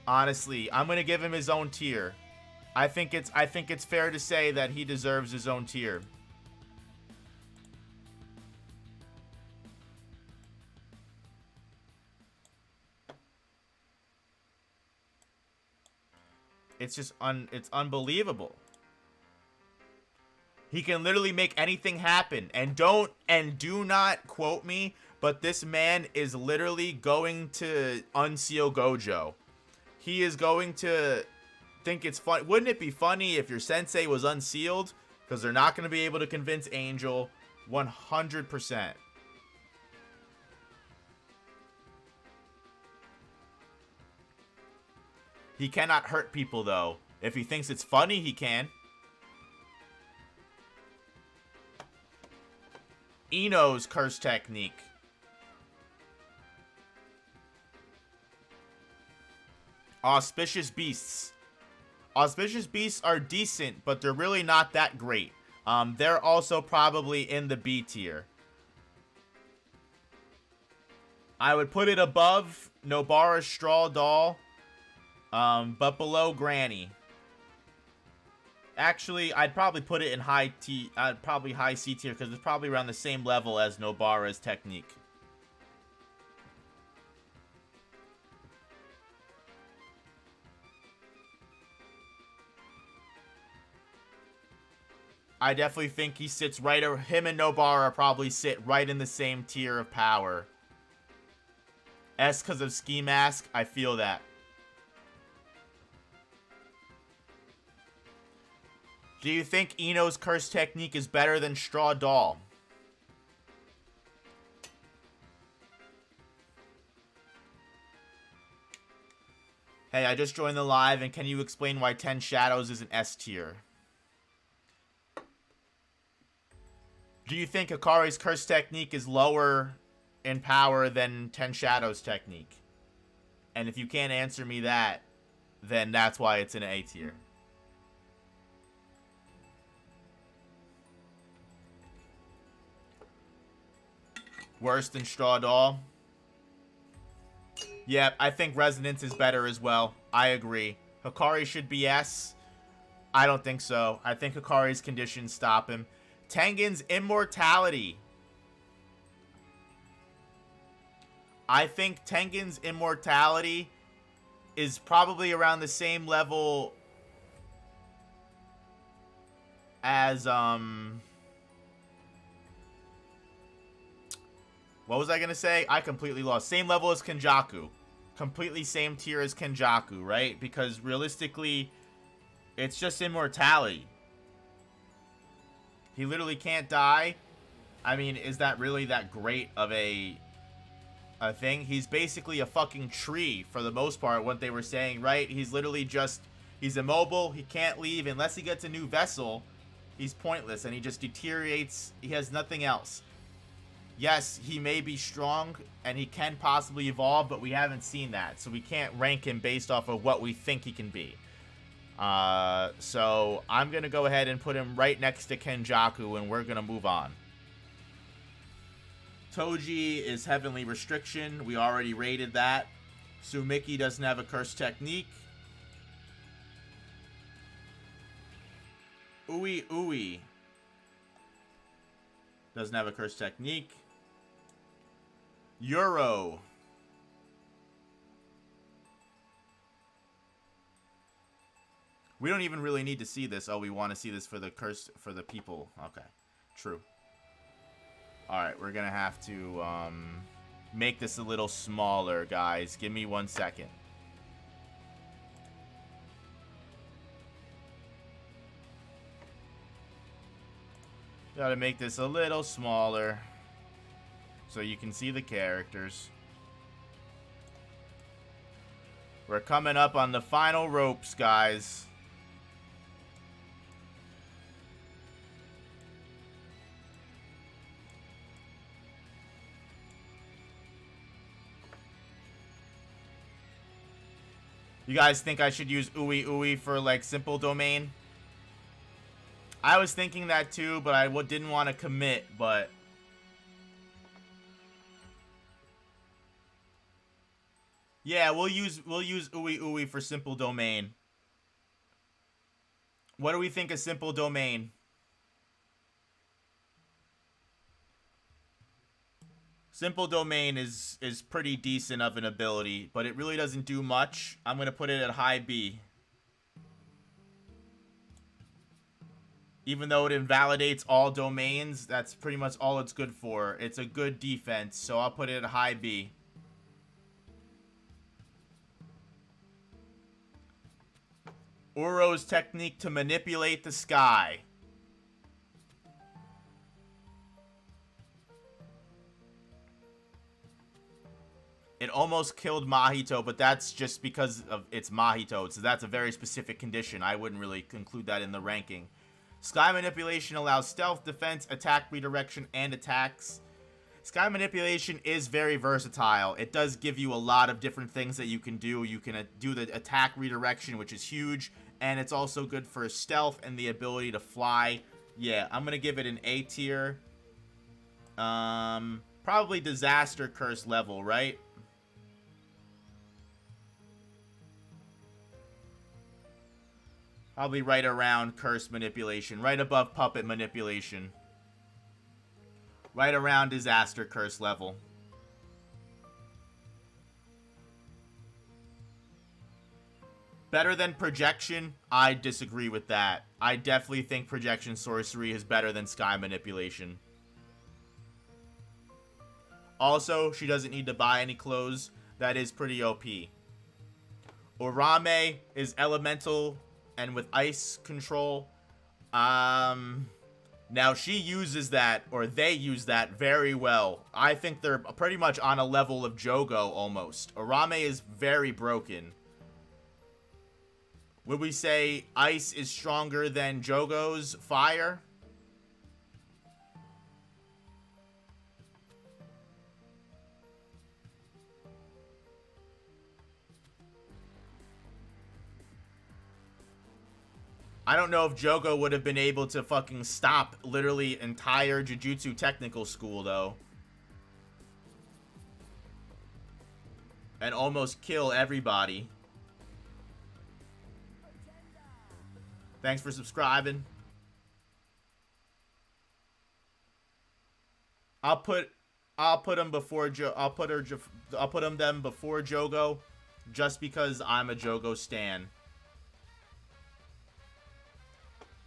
A: Honestly, I'm gonna give him his own tier. I think it's fair to say that he deserves his own tier. It's just it's unbelievable. He can literally make anything happen. And do not quote me, but this man is literally going to unseal Gojo. He is going to think it's fun. Wouldn't it be funny if your sensei was unsealed? Because they're not going to be able to convince Angel 100%. He cannot hurt people, though. If he thinks it's funny, he can. Ino's curse technique. Auspicious Beasts. Auspicious Beasts are decent, but they're really not that great. They're also probably in the B tier. I would put it above Nobara's Straw Doll, but below Granny. Actually, I'd probably put it in high C tier because it's probably around the same level as Nobara's technique. I definitely think he sits right, or him and Nobara probably sit right in the same tier of power. S because of Ski Mask, I feel that. Do you think Ino's curse technique is better than Straw Doll? Hey, I just joined the live, and can you explain why 10 Shadows is an S tier? Do you think Hikari's curse technique is lower in power than 10 Shadows technique? And if you can't answer me that, then that's why it's an A tier. Worse than Straw Doll? Yeah, I think Resonance is better as well. I agree. Hikari should be S. I don't think so. I think Hikari's conditions stop him. Tengen's immortality. I think Tengen's immortality is probably around the same level as, what was I going to say? I completely lost. Same level as Kenjaku. Completely same tier as Kenjaku, right? Because realistically, it's just immortality. He literally can't die. I mean, is that really that great of a thing? He's basically a fucking tree for the most part, what they were saying, right? He's literally just, he's immobile. He can't leave unless he gets a new vessel. He's pointless and he just deteriorates. He has nothing else. Yes, he may be strong and he can possibly evolve, but we haven't seen that. So we can't rank him based off of what we think he can be. So I'm going to go ahead and put him right next to Kenjaku and we're going to move on. Toji is Heavenly Restriction. We already rated that. Sumiki doesn't have a curse technique. Ui doesn't have a curse technique. Euro. We don't even really need to see this. Oh, we want to see this for the curse for the people. Okay. True. Alright, we're gonna have to make this a little smaller, guys. Give me 1 second. Gotta make this a little smaller so you can see the characters. We're coming up on the final ropes, guys. You guys think I should use Ui for, like, simple domain? I was thinking that too, but I didn't want to commit, but... Yeah, we'll use Ui for simple domain. What do we think of simple domain? Simple domain is pretty decent of an ability, but it really doesn't do much. I'm going to put it at high B. Even though it invalidates all domains, that's pretty much all it's good for. It's a good defense, so I'll put it at high B. Uro's technique to manipulate the sky. It almost killed Mahito, but that's just because of it's Mahito, so that's a very specific condition. I wouldn't really include that in the ranking. Sky Manipulation allows stealth, defense, attack redirection, and attacks. Sky Manipulation is very versatile. It does give you a lot of different things that you can do. You can do the attack redirection, which is huge, and it's also good for stealth and the ability to fly. Yeah, I'm going to give it an A tier. Probably Disaster Curse level, right? Probably right around Curse Manipulation. Right above Puppet Manipulation. Right around Disaster Curse level. Better than Projection? I disagree with that. I definitely think Projection Sorcery is better than Sky Manipulation. Also, she doesn't need to buy any clothes. That is pretty OP. Orame is Elemental and with ice control. Now she uses that, or they use that very well. I think they're pretty much on a level of Jogo almost. Orame is very broken. Would we say ice is stronger than Jogo's fire? I don't know if Jogo would have been able to fucking stop literally entire Jujutsu Technical School, though. And almost kill everybody. Thanks for subscribing. I'll put them before I'll put them before Jogo, just because I'm a Jogo stan.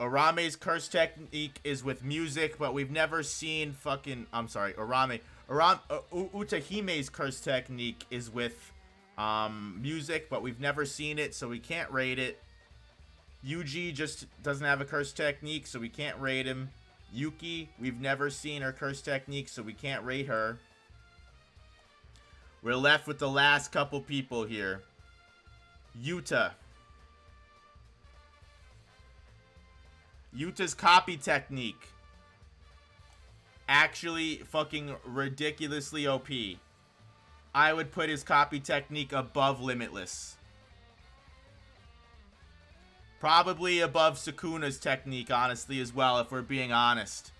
A: Arame's curse technique is with music, but we've never seen fucking... I'm sorry, Utahime's curse technique is with music, but we've never seen it, so we can't rate it. Yuji just doesn't have a curse technique, so we can't rate him. Yuki, we've never seen her curse technique, so we can't rate her. We're left with the last couple people here. Yuta. Yuta's copy technique. Actually fucking ridiculously OP. I would put his copy technique above Limitless. Probably above Sukuna's technique, honestly, as well, if we're being honest.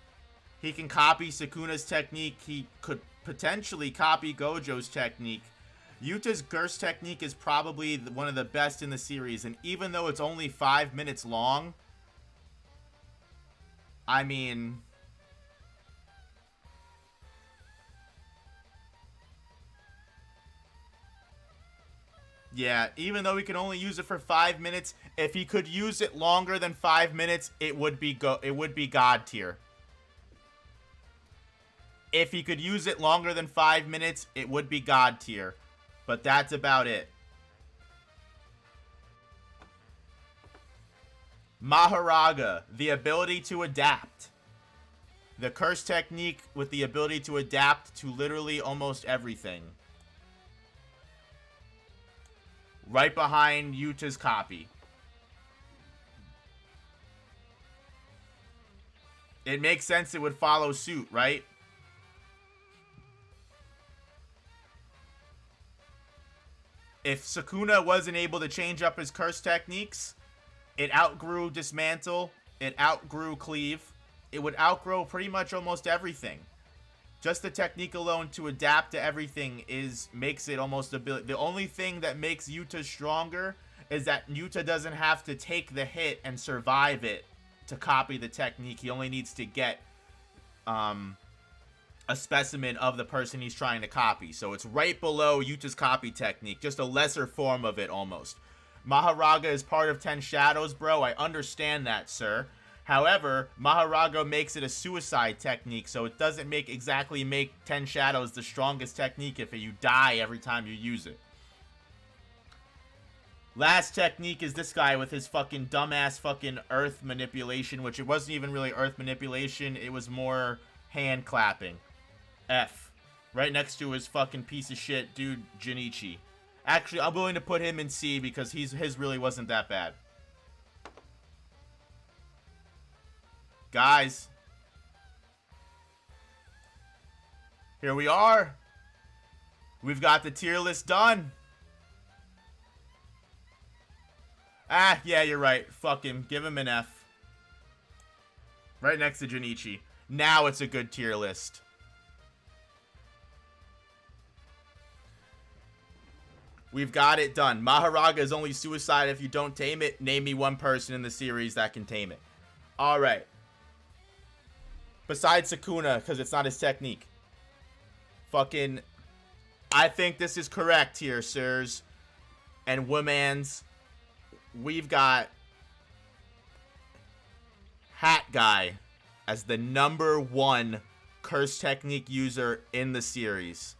A: He can copy Sukuna's technique. He could potentially copy Gojo's technique. Yuta's curse technique is probably one of the best in the series, and even though it's only 5 minutes long, I mean... yeah, even though he can only use it for 5 minutes, if he could use it longer than 5 minutes, it would be God tier. If he could use it longer than 5 minutes, it would be God tier. But that's about it. Maharaga, the ability to adapt. The curse technique with the ability to adapt to literally almost everything. Right behind Yuta's copy. It makes sense it would follow suit, right? If Sukuna wasn't able to change up his curse techniques, it outgrew Dismantle, it outgrew Cleave, it would outgrow pretty much almost everything. Just the technique alone to adapt to everything makes it almost ability. The only thing that makes Yuta stronger is that Yuta doesn't have to take the hit and survive it to copy the technique. He only needs to get a specimen of the person he's trying to copy. So it's right below Yuta's copy technique, just a lesser form of it almost. Maharaga is part of 10 Shadows, bro. I understand that, sir. However, Maharaga makes it a suicide technique, so it doesn't exactly make 10 Shadows the strongest technique if you die every time you use it. Last technique is this guy with his fucking dumbass fucking earth manipulation, which it wasn't even really earth manipulation, it was more hand clapping. F. Right next to his fucking piece of shit dude, Junichi. Actually, I'm willing to put him in C because his really wasn't that bad. Guys. Here we are. We've got the tier list done. Ah, yeah, you're right. Fuck him. Give him an F. Right next to Junichi. Now it's a good tier list. We've got it done. Maharaga is only suicide if you don't tame it. Name me one person in the series that can tame it. Alright. Besides Sukuna, because it's not his technique. Fucking... I think this is correct here, sirs. And womans. We've got... Hat Guy as the #1 curse technique user in the series.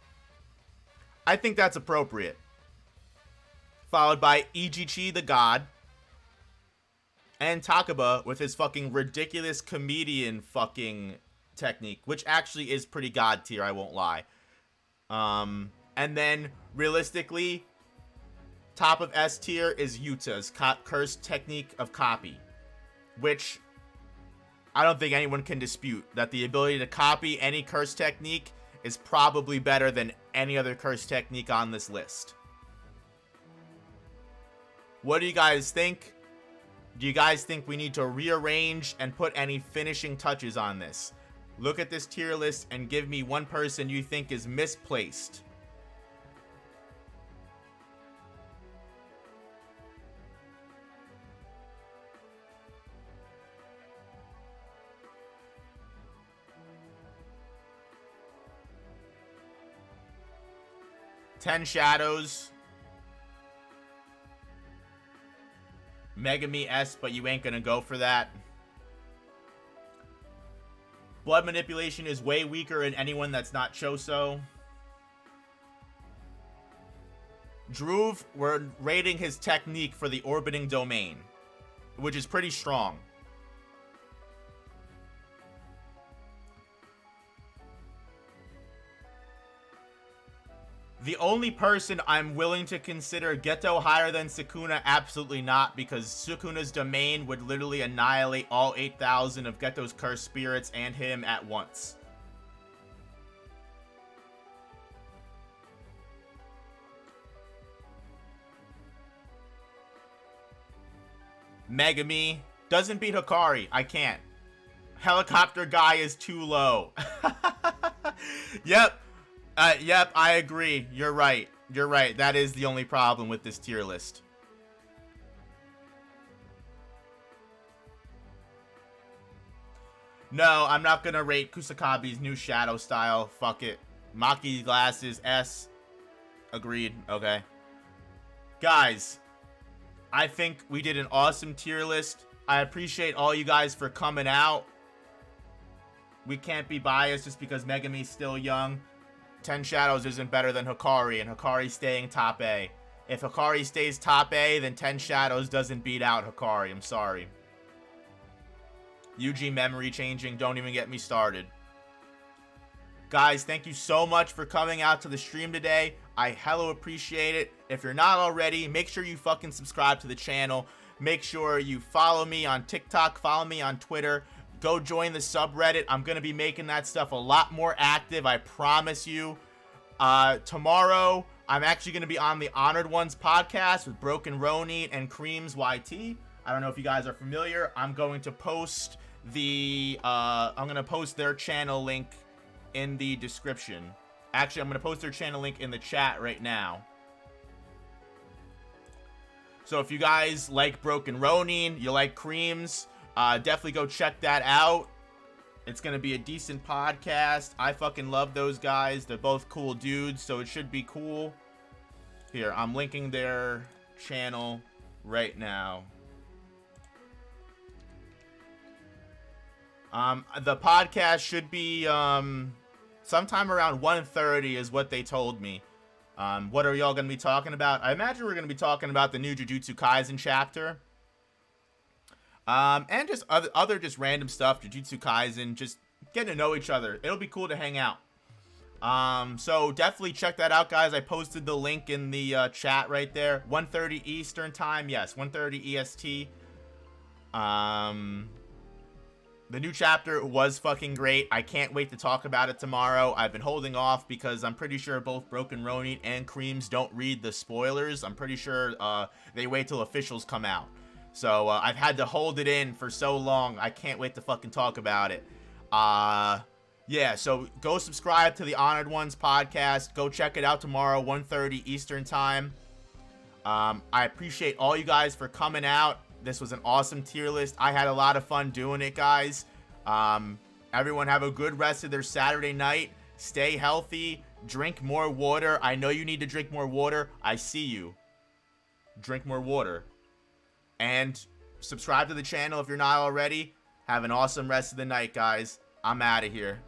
A: I think that's appropriate. Followed by Ijichi the God. And Takaba with his fucking ridiculous comedian fucking technique. Which actually is pretty God tier, I won't lie. And then, realistically, top of S tier is Yuta's cursed technique of copy, which I don't think anyone can dispute that the ability to copy any curse technique is probably better than any other curse technique on this list. What do you guys think? Do you guys think we need to rearrange and put any finishing touches on this? Look at this tier list and give me one person you think is misplaced. Ten Shadows. Megami S, but you ain't gonna go for that. Blood manipulation is way weaker in anyone that's not Choso. Druve, we're rating his technique for the orbiting domain, which is pretty strong. The only person I'm willing to consider Geto higher than Sukuna, absolutely not, because Sukuna's domain would literally annihilate all 8,000 of Geto's cursed spirits and him at once. Megami doesn't beat Hikari. I can't. Helicopter guy is too low. Yep. Yep, I agree. You're right. You're right. That is the only problem with this tier list. No, I'm not gonna rate Kusakabe's new shadow style. Fuck it. Maki glasses, S. Agreed. Okay. Guys, I think we did an awesome tier list. I appreciate all you guys for coming out. We can't be biased just because Megami's still young. 10 Shadows isn't better than Hikari, and Hikari staying top A. If Hikari stays top A, then 10 Shadows doesn't beat out Hikari. I'm sorry. UG memory changing. Don't even get me started. Guys, thank you so much for coming out to the stream today. I hella appreciate it. If you're not already, make sure you fucking subscribe to the channel. Make sure you follow me on TikTok. Follow me on Twitter. Go join the subreddit. I'm going to be making that stuff a lot more active. I promise you. Tomorrow, I'm actually going to be on the Honored Ones podcast with Broken Ronin and Creams YT. I don't know if you guys are familiar. I'm going to post their channel link in the description. Actually, I'm going to post their channel link in the chat right now. So if you guys like Broken Ronin, you like Creams, definitely go check that out. It's gonna be a decent podcast. I fucking love those guys. They're both cool dudes, so it should be cool. Here, I'm linking their channel right now. The podcast should be sometime around 1:30 is what they told me. What are y'all gonna be talking about? I imagine we're gonna be talking about the new Jujutsu Kaisen chapter. And just other just random stuff, Jujutsu Kaisen, just getting to know each other. It'll be cool to hang out. So definitely check that out, guys. I posted the link in the chat right there. 1:30 Eastern time, yes, 1:30 EST. The new chapter was fucking great. I can't wait to talk about it tomorrow. I've been holding off because I'm pretty sure both Broken Ronin and Creams don't read the spoilers. I'm pretty sure they wait till officials come out. So I've had to hold it in for so long. I can't wait to fucking talk about it. Yeah, so go subscribe to the Honored Ones podcast. Go check it out tomorrow, 1:30 Eastern time. I appreciate all you guys for coming out. This was an awesome tier list. I had a lot of fun doing it, guys. Everyone have a good rest of their Saturday night. Stay healthy. Drink more water. I know you need to drink more water. I see you. Drink more water. And subscribe to the channel if you're not already. Have an awesome rest of the night, guys. I'm out of here.